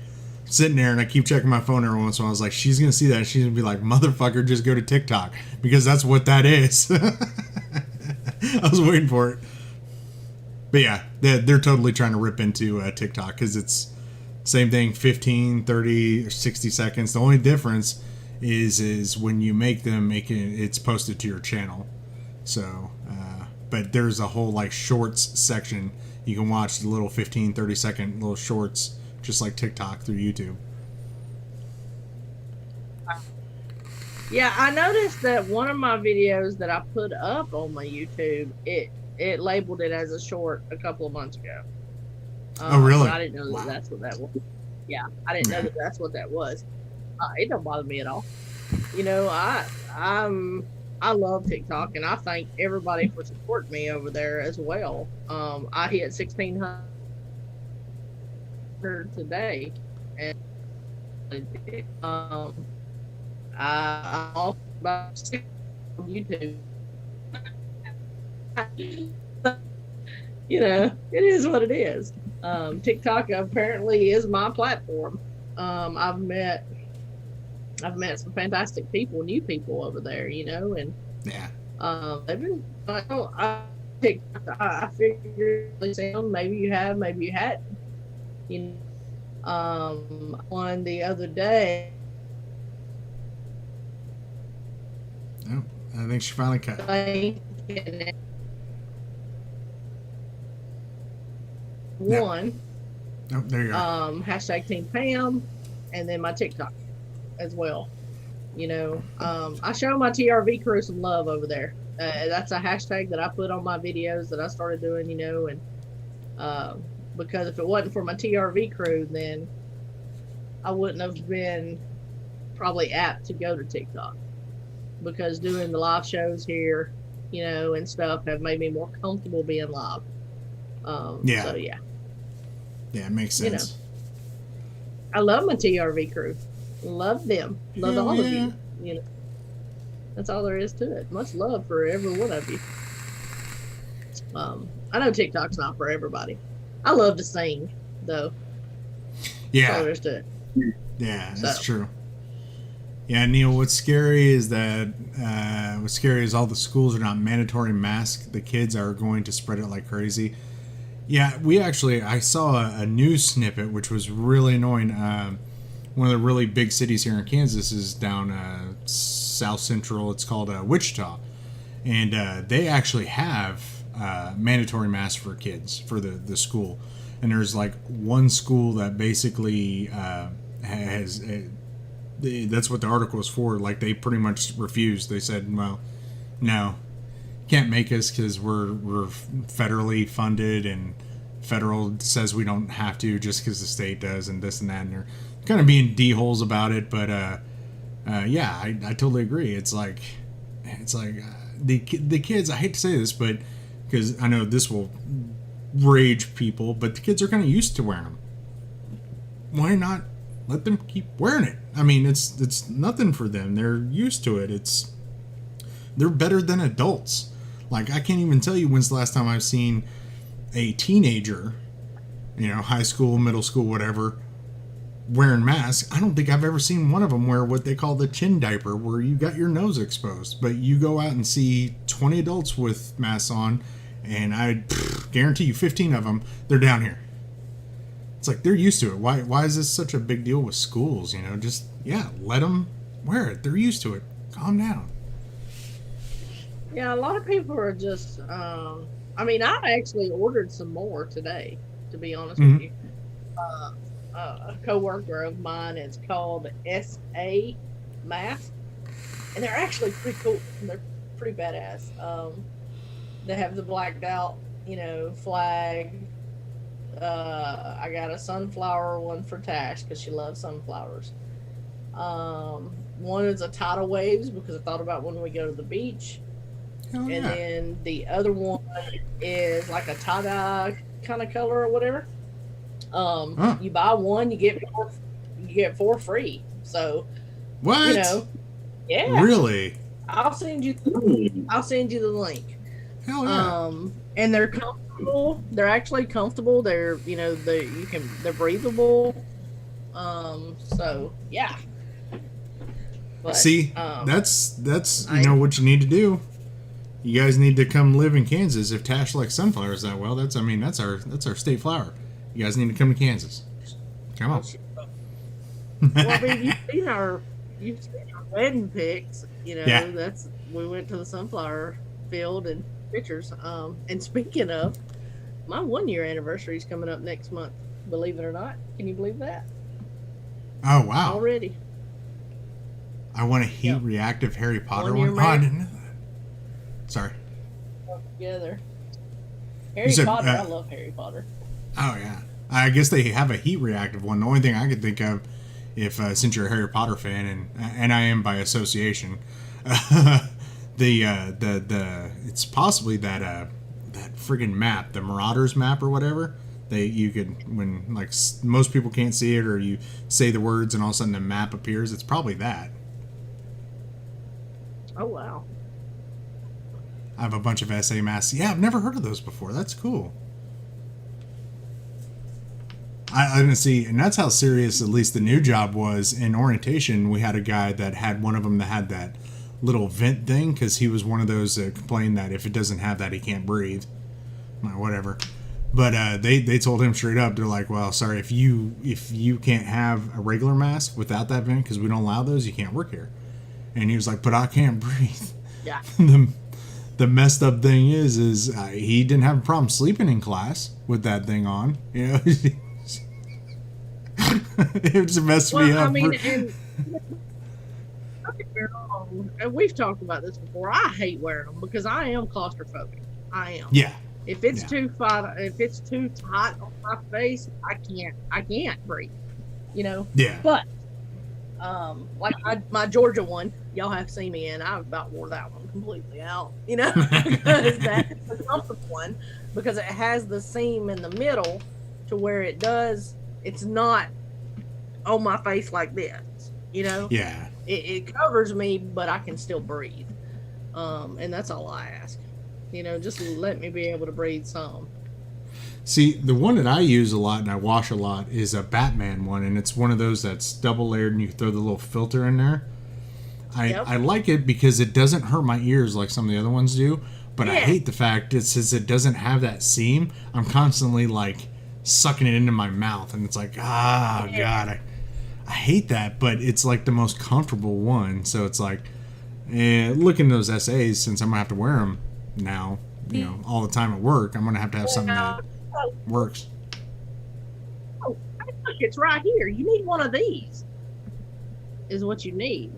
sitting there, and I keep checking my phone every once in a while. I was like, she's gonna see that, and she's gonna be like, motherfucker, just go to TikTok, because that's what that is. I was waiting for it, but yeah, they're totally trying to rip into TikTok, because it's same thing, 15, 30, or 60 seconds. The only difference is when you make them, it's posted to your channel. So, but there's a whole like shorts section. You can watch the little 15, 30 second little shorts, just like TikTok, through YouTube. Yeah, I noticed that one of my videos that I put up on my YouTube, it labeled it as a short a couple of months ago. Oh, really? I didn't know that that's what that was. Yeah, I didn't know that that's what that was. It don't bother me at all. I love TikTok, and I thank everybody for supporting me over there as well. I hit 1,600 today, and I'm off about 6 on YouTube. It is what it is. TikTok apparently is my platform. I've met some fantastic people, new people over there, and they've been. I figured maybe you have, maybe you hadn't. One the other day. Oh, I think she finally cut. One. Oh, there you are. Hashtag Team Pam, and then my TikTok as well. I show my TRV crew some love over there. That's a hashtag that I put on my videos that I started doing, and because if it wasn't for my TRV crew, then I wouldn't have been probably apt to go to TikTok, because doing the live shows here, and stuff have made me more comfortable being live. So yeah, it makes sense. I love my TRV crew. Love them. Love all of you. That's all there is to it. Much love for every one of you. I know TikTok's not for everybody. I love to sing, though. Yeah. That's all there is to it. Yeah, that's true. Yeah, Neil, what's scary is all the schools are not mandatory masks. The kids are going to spread it like crazy. Yeah, I saw a news snippet, which was really annoying. One of the really big cities here in Kansas is down south central. It's called Wichita. And they actually have mandatory masks for kids, for the school. And there's like one school that basically has... that's what the article is for. Like, they pretty much refused. They said, well, no, can't make us because we're federally funded, and federal says we don't have to just because the state does, and this and that, and they're kind of being d-holes about it. But yeah, I totally agree. It's like the kids. I hate to say this, but because I know this will rage people, but the kids are kind of used to wearing them. Why not let them keep wearing it? I mean, it's nothing for them. They're used to it. They're better than adults. Like, I can't even tell you when's the last time I've seen a teenager, high school, middle school, whatever, wearing masks. I don't think I've ever seen one of them wear what they call the chin diaper, where you got your nose exposed. But you go out and see 20 adults with masks on, and I guarantee you 15 of them, they're down here. It's like they're used to it. Why is this such a big deal with schools? Just, let them wear it. They're used to it. Calm down. Yeah, a lot of people are just, I mean, I actually ordered some more today, to be honest with you. A coworker of mine, it's called SA Mask, and they're actually pretty cool. They're pretty badass. They have the blacked out, flag. I got a sunflower one for Tash because she loves sunflowers. One is a tidal waves because I thought about when we go to the beach. Hell yeah. And then the other one is like a tie-dye kind of color or whatever. You buy one, you get four free. So what? Yeah. Really? I'll send you the link. Hell yeah. And they're comfortable. They're actually comfortable. They're they're breathable. So yeah. But, see, that's what you need to do. You guys need to come live in Kansas. If Tash likes sunflowers that well, that's our state flower. You guys need to come to Kansas. Come on. Well, I mean, you've seen our wedding pics. Yeah. We went to the sunflower field and pictures. And speaking of, my 1-year anniversary is coming up next month. Believe it or not, can you believe that? Oh wow! Already. I want a heat reactive Harry Potter one. Oh, I didn't know that. Sorry. Together. Harry Potter. I love Harry Potter. Oh yeah. I guess they have a heat reactive one. The only thing I could think of, if since you're a Harry Potter fan, and I am by association, it's possibly that friggin' map, the Marauders map or whatever. You could, when like most people can't see it, or you say the words and all of a sudden the map appears. It's probably that. Oh wow. I have a bunch of SA masks. Yeah, I've never heard of those before. That's cool. I didn't see, and that's how serious at least the new job was. In orientation, we had a guy that had one of them that had that little vent thing, because he was one of those that complained that if it doesn't have that, he can't breathe. Whatever. But they told him straight up, they're like, well, sorry, if you can't have a regular mask without that vent, because we don't allow those, you can't work here. And he was like, but I can't breathe. Yeah. The messed up thing is he didn't have a problem sleeping in class with that thing on. It just messed me up. I mean, and we've talked about this before. I hate wearing them because I am claustrophobic. I am. Yeah. If it's too tight on my face, I can't breathe. Yeah. But like my Georgia one, y'all have seen me in. I about wore that one completely out. Because that's the comfortable one, because it has the seam in the middle to where it's not on my face like this. Yeah. It covers me, but I can still breathe. And that's all I ask. Just let me be able to breathe some. See, the one that I use a lot and I wash a lot is a Batman one, and it's one of those that's double layered and you throw the little filter in there. I like it because it doesn't hurt my ears like some of the other ones do, but I hate the fact that since it doesn't have that seam, I'm constantly like sucking it into my mouth, and it's like, God, I hate that, but it's like the most comfortable one. So it's like, looking at those SAs, since I'm gonna have to wear them now, all the time at work, I'm gonna have something that works. Oh, look, it's right here. You need one of these. Is what you need.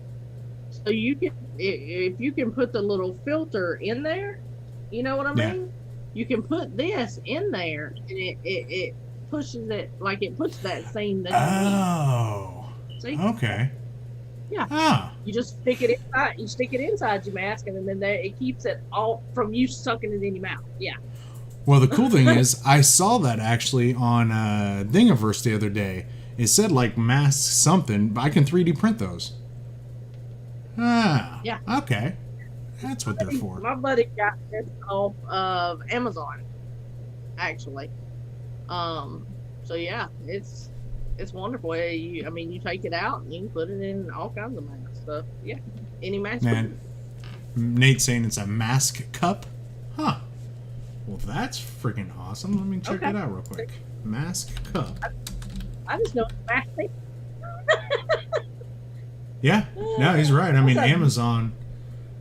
So you can, if you can put the little filter in there, You know what I Yeah. mean? You can put this in there, and it pushes it like it puts that scene that you need. Oh. See? Okay. Yeah. Ah. You just stick it inside. You stick it inside your mask, and then there it keeps it all from you sucking it in your mouth. Yeah. Well, the cool thing is, I saw that actually on Thingiverse the other day. It said like mask something, but I can 3D print those. Ah. Yeah. Okay. That's what they're for. My buddy got this off of Amazon, actually. So yeah, it's wonderful. I mean, you take it out and you can put it in all kinds of masks. So yeah, any mask. Man, Nate's saying it's a mask cup. Huh. Well, that's freaking awesome. Let me check it out real quick. Mask cup. I just know it's mask. Yeah. No, he's right. I mean, Amazon,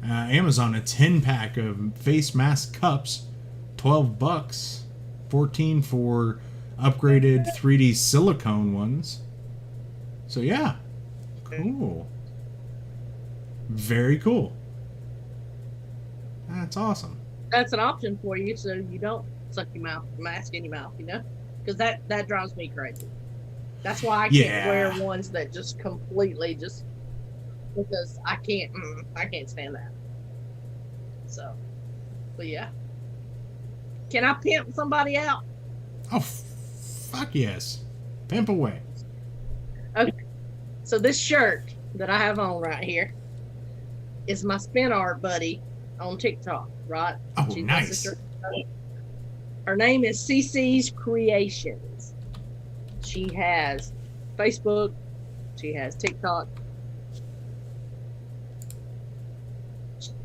a 10-pack of face mask cups, $12, 14 for upgraded 3D silicone ones. So yeah, cool. Very cool. That's awesome. That's an option for you, so you don't suck your mask in your mouth, you know, because that drives me crazy. That's why I can't wear ones that just completely just because I can't stand that. So, but yeah, can I pimp somebody out? Oh, fuck yes. Pimp away. Okay, so this shirt that I have on right here is my spin art buddy on TikTok, right? Oh, She's nice. my sister. Her name is CC's Creations. She has Facebook. She has TikTok.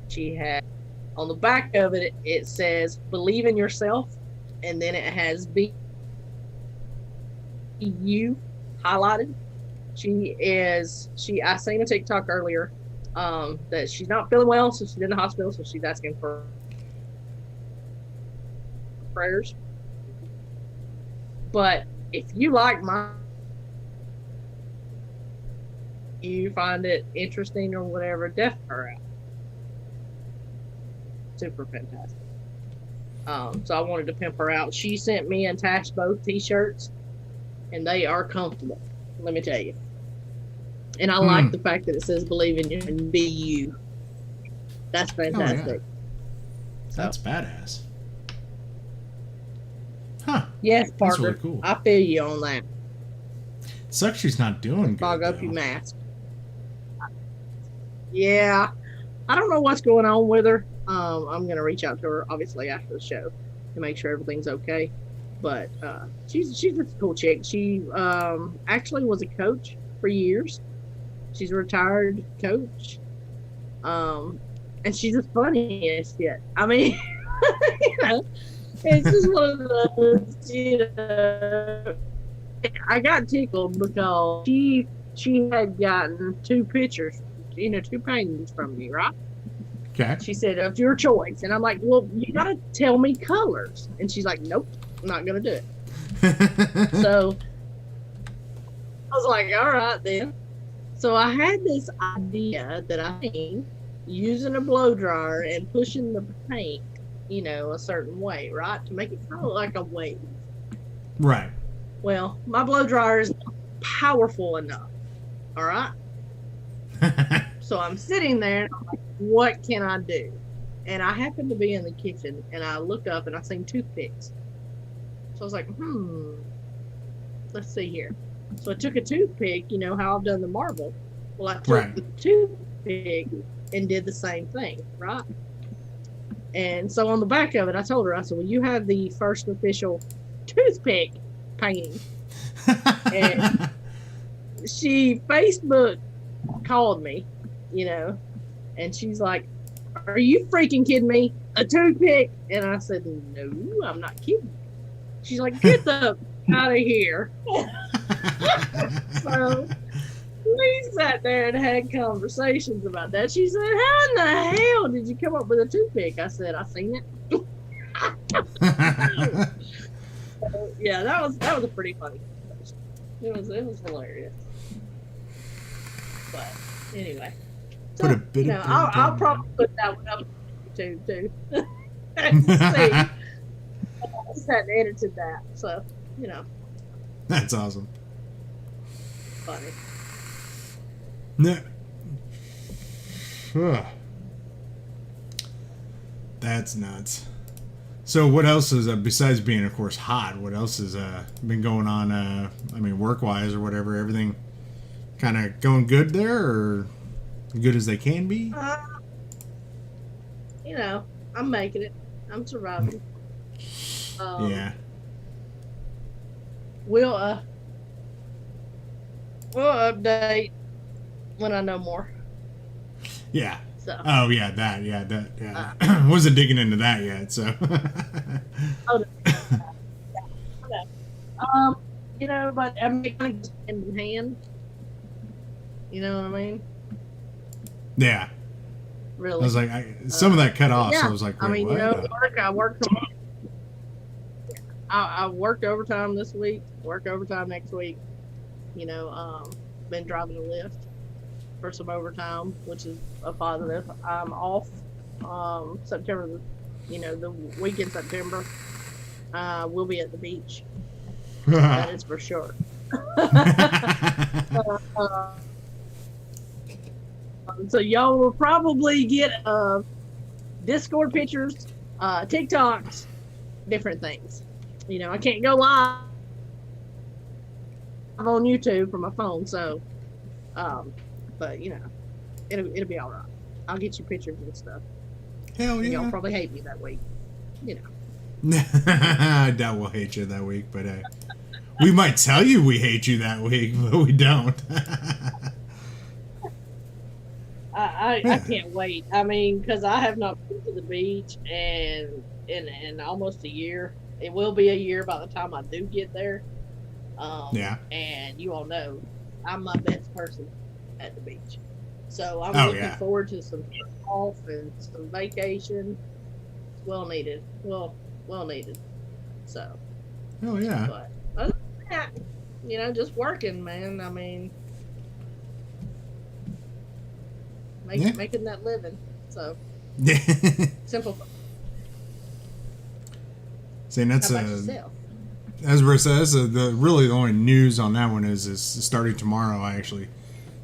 She has, on the back of it, it says, believe in yourself. And then it has be you highlighted. I seen a TikTok earlier that she's not feeling well, so she's in the hospital, so she's asking for prayers. But if you like you find it interesting or whatever, definitely her out. Super fantastic. So I wanted to pimp her out. She sent me and Tash both t-shirts, and they are comfortable, let me tell you. And I like the fact that it says believe in you and be you. That's fantastic. Oh, yeah. So, that's badass. Huh. Yes, Parker. That's really cool. I feel you on that. Sucks she's not doing good. Fog up your mask. Yeah. I don't know what's going on with her. I'm going to reach out to her, obviously, after the show to make sure everything's okay. But she's just a cool chick. She actually was a coach for years. She's a retired coach. And she's just funny as shit. I mean, you know, it's just one of those, you know. I got tickled because she had gotten 2 pictures, you know, 2 paintings from me, right? Okay. She said, of your choice. And I'm like, well, you got to tell me colors. And she's like, nope, I'm not going to do it. So I was like, all right, then. So I had this idea that I think using a blow dryer and pushing the paint, you know, a certain way, right? To make it kind of like a wave. Right. Well, my blow dryer is powerful enough. All right. So I'm sitting there and I'm like, what can I do? And I happened to be in the kitchen and I looked up and I seen toothpicks. So I was like, let's see here. So I took a toothpick, you know how I've done the marble. Well, I took the toothpick and did the same thing, right? And so on the back of it, I told her, I said, well, you have the first official toothpick painting. And she Facebook called me, you know, and she's like, are you freaking kidding me? A toothpick? And I said, no, I'm not kidding. She's like, get the out of here. So we sat there and had conversations about that. She said, how in the hell did you come up with a toothpick? I said, I seen it. So, yeah, that was a pretty funny conversation. It was hilarious. But anyway. Put a bit of I'll probably put that one up on YouTube too. See, I just hadn't edited that, so That's awesome. funny. No. Ugh. That's nuts. So what else is, besides being, of course, hot, what else has been going on, I mean, work-wise or whatever? Everything kind of going good there, or good as they can be? I'm making it. I'm surviving. Yeah. We'll update when I know more. Yeah. So. Oh, yeah, that. Wasn't digging into that yet, so. But I'm making it hand in hand. You know what I mean? Yeah. Really. I was like, some of that cut off, so I was like, wait, I mean, what? I worked. I worked overtime this week. Work overtime next week. Been driving a Lyft for some overtime, which is a positive. I'm off September. The week in September. We'll be at the beach. That is for sure. So y'all will probably get Discord pictures, TikToks, different things. I can't go live on YouTube from my phone, so but it'll be all right. I'll get you pictures and stuff. Hell yeah. Y'all probably hate me that week. I doubt we'll hate you that week, but we might tell you we hate you that week, but we don't. I can't wait. I mean, because I have not been to the beach in almost a year. It will be a year by the time I do get there. Yeah. And you all know I'm my best person at the beach. So I'm looking forward to some off and some vacation. Well needed. Well needed. So. Oh yeah. But other than that, just working, man. I mean, making that living. So. Simple. Saying that's How about yourself? As Bruce says, the only news on that one is starting tomorrow. I actually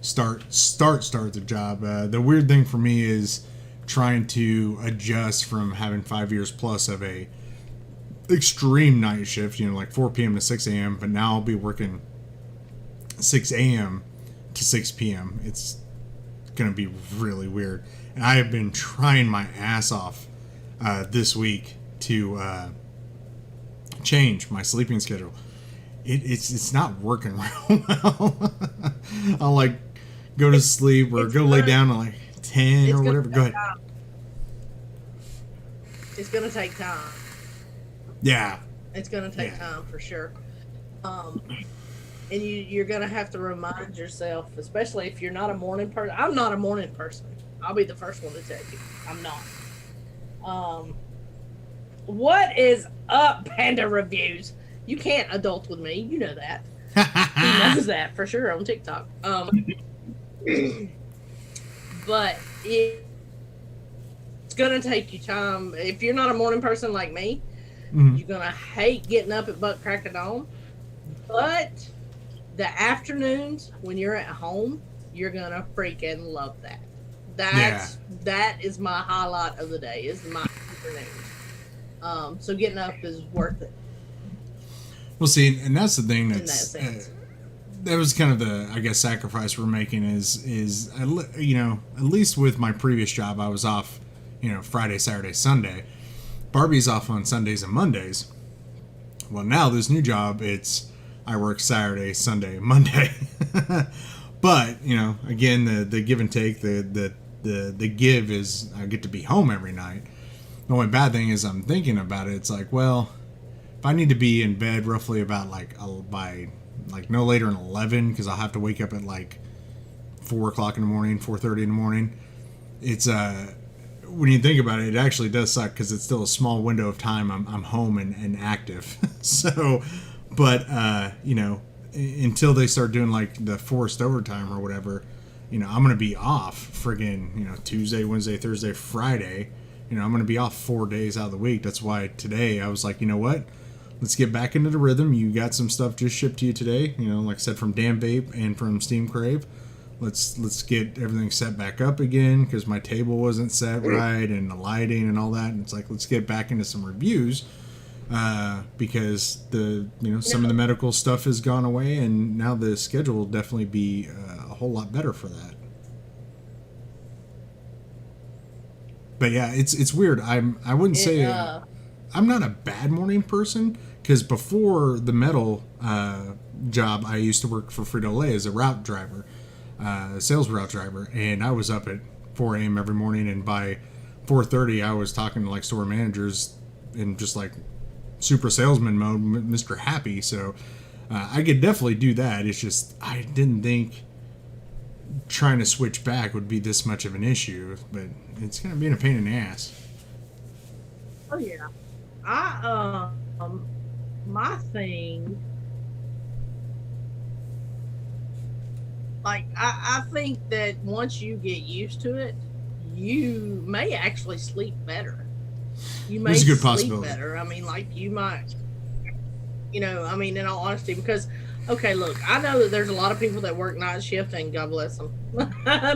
start the job. The weird thing for me is trying to adjust from having 5 years plus of a extreme night shift, like 4 p.m. to 6 a.m. But now I'll be working 6 a.m. to 6 p.m. It's gonna be really weird, and I have been trying my ass off this week to change my sleeping schedule. It's not working real well. I'll like go to sleep or go lay down at like 10 or whatever. Go ahead. It's gonna take time. Yeah. It's gonna take time for sure. And you're gonna have to remind yourself, especially if you're not a morning person. I'm not a morning person. I'll be the first one to tell you. I'm not. What is up, Panda Reviews? You can't adult with me. You know that. He knows that for sure on TikTok. But it's gonna take you time. If you're not a morning person like me, you're gonna hate getting up at butt crack of dawn. But the afternoons when you're at home, you're gonna freaking love that. That is my highlight of the day. Is my afternoons. So getting up is worth it. Well, see, and that's the thing that was kind of the, I guess, sacrifice we're making is at least with my previous job, I was off, Friday, Saturday, Sunday. Barbie's off on Sundays and Mondays. Well, now this new job, I work Saturday, Sunday, Monday. But, again, the give and take, the give is I get to be home every night. The only bad thing is I'm thinking about it. It's like, well, if I need to be in bed roughly about by no later than 11, because I'll have to wake up at 4 o'clock in the morning, 4:30 in the morning. It's when you think about it, it actually does suck because it's still a small window of time I'm home and active. So, but until they start doing the forced overtime or whatever, I'm gonna be off friggin' Tuesday, Wednesday, Thursday, Friday, I'm going to be off 4 days out of the week. That's why today I was like, you know what? Let's get back into the rhythm. You got some stuff just shipped to you today, like I said, from Dan Vape and from Steam Crave. Let's get everything set back up again because my table wasn't set right and the lighting and all that. And it's like, let's get back into some reviews because some of the medical stuff has gone away, and now the schedule will definitely be a whole lot better for that. But yeah, it's weird. I wouldn't say I'm not a bad morning person, because before the metal job, I used to work for Frito-Lay as a route driver, sales route driver, and I was up at 4 a.m. every morning, and by 4:30 I was talking to like store managers in just like super salesman mode, Mr. Happy. So I could definitely do that. It's just I didn't think trying to switch back would be this much of an issue, but it's gonna be a pain in the ass. Oh yeah, my thing, like I think that once you get used to it, you may actually sleep better. You may There's a good sleep possibility. better. I mean, like you might, in all honesty, because okay, look, I know that there's a lot of people that work night shift, and God bless them.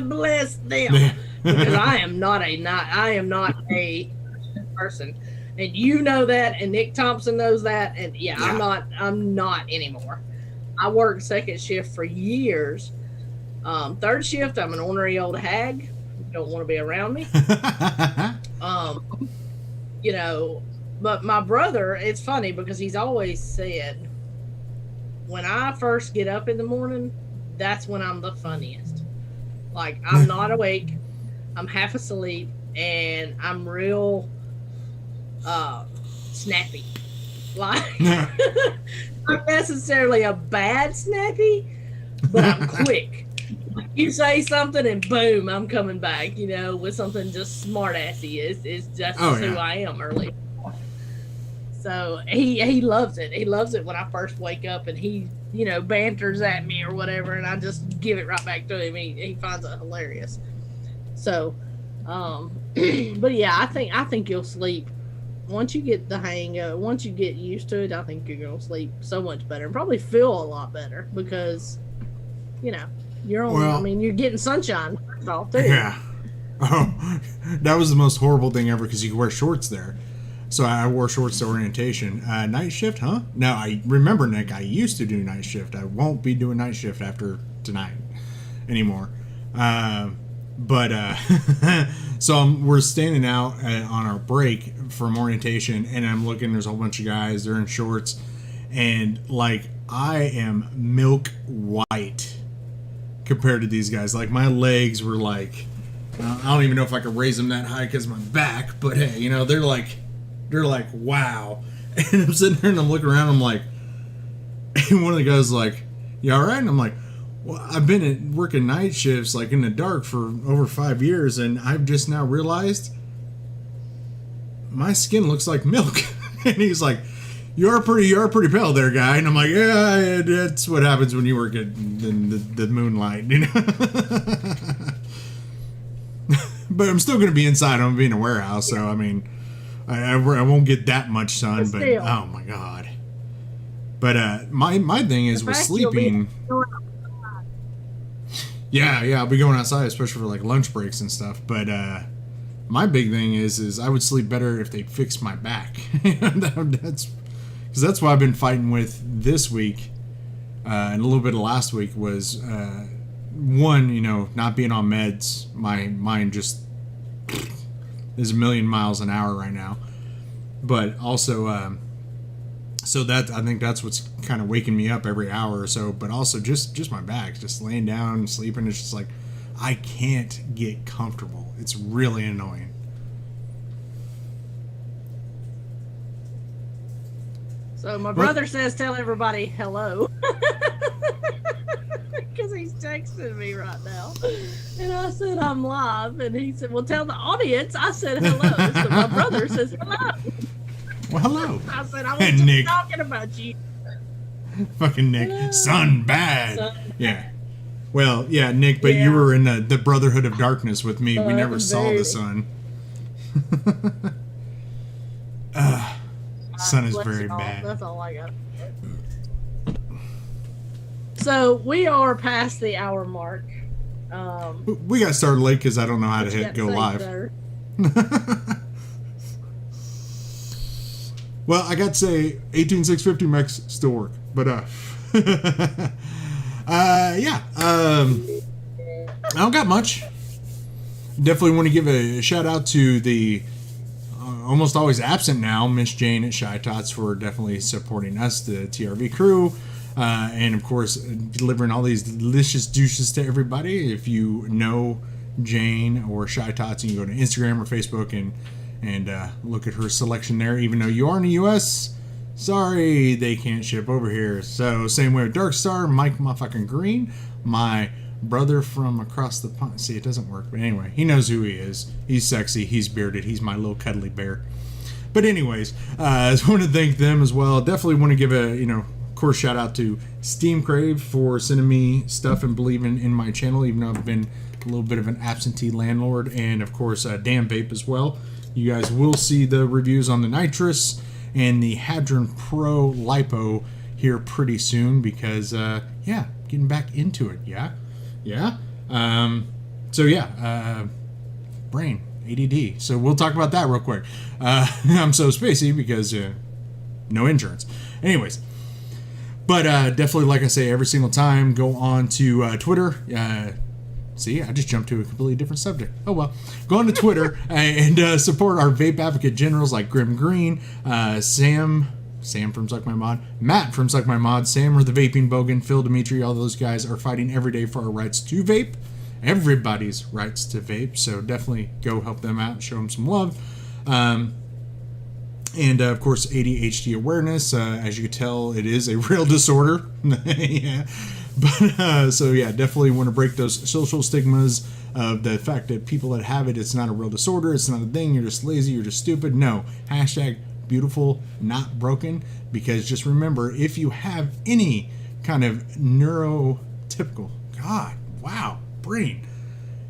Bless them. Because I am not a person. And you know that, and Nick Thompson knows that, and yeah. I'm not anymore. I worked second shift for years. Third shift, I'm an ornery old hag. Don't want to be around me. But my brother, it's funny because he's always said, when I first get up in the morning, that's when I'm the funniest. Like, I'm not awake, I'm half asleep, and I'm real snappy. Like, not necessarily a bad snappy, but I'm quick. You say something and boom, I'm coming back, with something just smart assy. It's just who I am early. So he loves it. He loves it when I first wake up and he, banters at me or whatever, and I just give it right back to him. He finds it hilarious. So, but yeah, I think you'll sleep once you get the hang of it. Once you get used to it, I think you're gonna sleep so much better and probably feel a lot better because, you're on. You're getting sunshine first off too. Yeah. Oh, that was the most horrible thing ever because you could wear shorts there. So I wore shorts to orientation. Night shift, huh? Now, I remember, Nick, I used to do night shift. I won't be doing night shift after tonight anymore. So we're standing out on our break from orientation, and I'm looking, there's a whole bunch of guys, they're in shorts, and, like, I am milk white compared to these guys. Like, my legs were like, I don't even know if I could raise them that high because of my back, but hey, they're like, wow. And I'm sitting there and I'm looking around, I'm like, and one of the guys is like, you all right? And I'm like, well, I've been working night shifts like in the dark for over 5 years, and I've just now realized my skin looks like milk. And he's like, you are pretty pale there, guy. And I'm like, yeah, that's what happens when you work in the moonlight, But I'm still going to be inside. I'm going to be in a warehouse, so I mean, I won't get that much sun, but oh my god. But my thing is with sleeping. Yeah, I'll be going outside, especially for like lunch breaks and stuff. But my big thing is I would sleep better if they fixed my back. That's because that's what I've been fighting with this week, and a little bit of last week was one, not being on meds. My mind just is a million miles an hour right now. But also, so that I think that's what's kind of waking me up every hour or so. But also just my back, just laying down, sleeping. It's just like I can't get comfortable. It's really annoying. So my brother says, tell everybody hello. Because he's texting me right now. And I said, I'm live. And he said, well, tell the audience I said hello. So my brother says hello. Well, hello. I said, I was just Nick. talking about you. Fucking Nick. Sun bad. Yeah. Well, yeah, Nick, but you were in the Brotherhood of Darkness with me. We never saw the sun. Sun is Bless very y'all. bad. That's all I got. So we are past the hour mark. We got started late because I don't know how to what you hit got go say, live. sir? Well, I got to say 18650 mechs still work, but yeah. I don't got much. Definitely want to give a shout out to the almost always absent now Miss Jane at Shy Tots for definitely supporting us, the TRV crew, and of course delivering all these delicious douches to everybody. If you know Jane or Shy Tots, you can go to Instagram or Facebook and look at her selection there. Even though you are in the U.S., sorry, they can't ship over here. So same way with Darkstar, Mike motherfucking Green, my brother from across the pond. See, it doesn't work, but anyway, he knows who he is. He's sexy, he's bearded, he's my little cuddly bear. But anyways, I just want to thank them as well. Definitely want to give a, of course, shout out to Steam Crave for sending me stuff and believing in my channel, even though I've been a little bit of an absentee landlord. And of course, Dan Vape as well. You guys will see the reviews on the Nitrous and the Hadron Pro Lipo here pretty soon because, yeah, getting back into it, yeah? So yeah, brain, ADD. So we'll talk about that real quick. I'm so spacey because no insurance. Anyways, but definitely, like I say, every single time, go on to Twitter. See, I just jumped to a completely different subject. Oh well. Go on to Twitter and support our vape advocate generals like Grim Green, Sam from Suck My Mod, Matt from Suck My Mod, Sam or the Vaping Bogan, Phil Dimitri, all those guys are fighting every day for our rights to vape. Everybody's rights to vape. So definitely go help them out and show them some love. And of course, ADHD awareness. As you can tell, it is a real disorder. Yeah. But so yeah, definitely want to break those social stigmas of the fact that people that have it, it's not a real disorder, it's not a thing, you're just lazy, you're just stupid. No, hashtag beautiful, not broken. Because just remember, if you have any kind of neurotypical, God, wow, brain,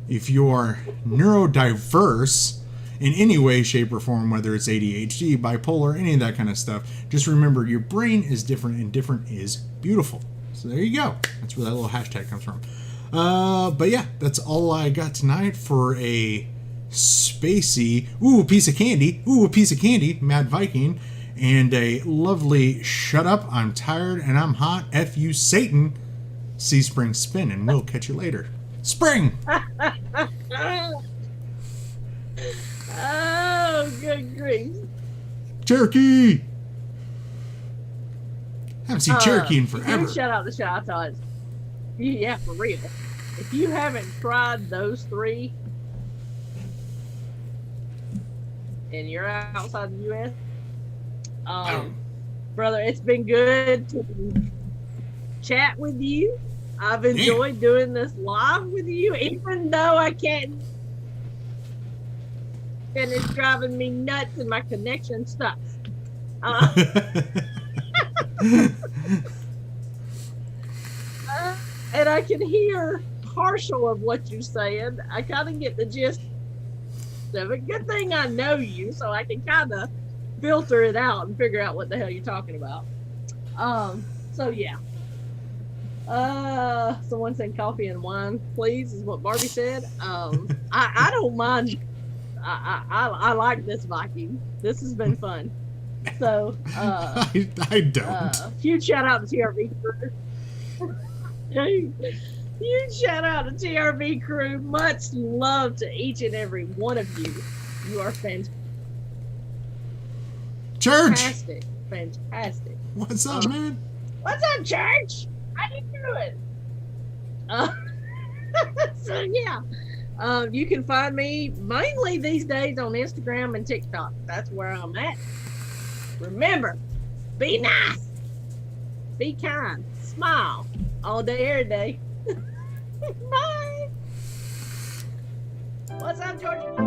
if you're neurodiverse in any way, shape, or form, whether it's ADHD, bipolar, any of that kind of stuff, just remember your brain is different and different is beautiful. So there you go. That's where that little hashtag comes from. But yeah, that's all I got tonight for a spacey, a piece of candy, Mad Viking, and a lovely shut up, I'm tired and I'm hot, F you Satan, C Spring Spin, and we'll catch you later. Spring! Oh, good grief. Cherokee! Haven't seen Cherokee in forever. Shout out to Shy Tots. Yeah, for real. If you haven't tried those three and you're outside the U.S., brother, it's been good to chat with you. I've enjoyed doing this live with you, even though I can't. And it's driving me nuts and my connection sucks. And I can hear partial of what you're saying. I kind of get the gist of it. Good thing I know you, so I can kind of filter it out and figure out what the hell you're talking about. So yeah. Someone said coffee and wine, please, is what Barbie said. I don't mind. I like this Viking. This has been fun. So I don't. Huge shout out to TRV crew. Huge shout out to TRV crew. Much love to each and every one of you. You are fantastic. Church. Fantastic. What's up, man? What's up, Church? How you doing? So yeah. You can find me mainly these days on Instagram and TikTok. That's where I'm at. Remember, be nice, be kind, smile all day, every day. Bye. What's up, Georgia?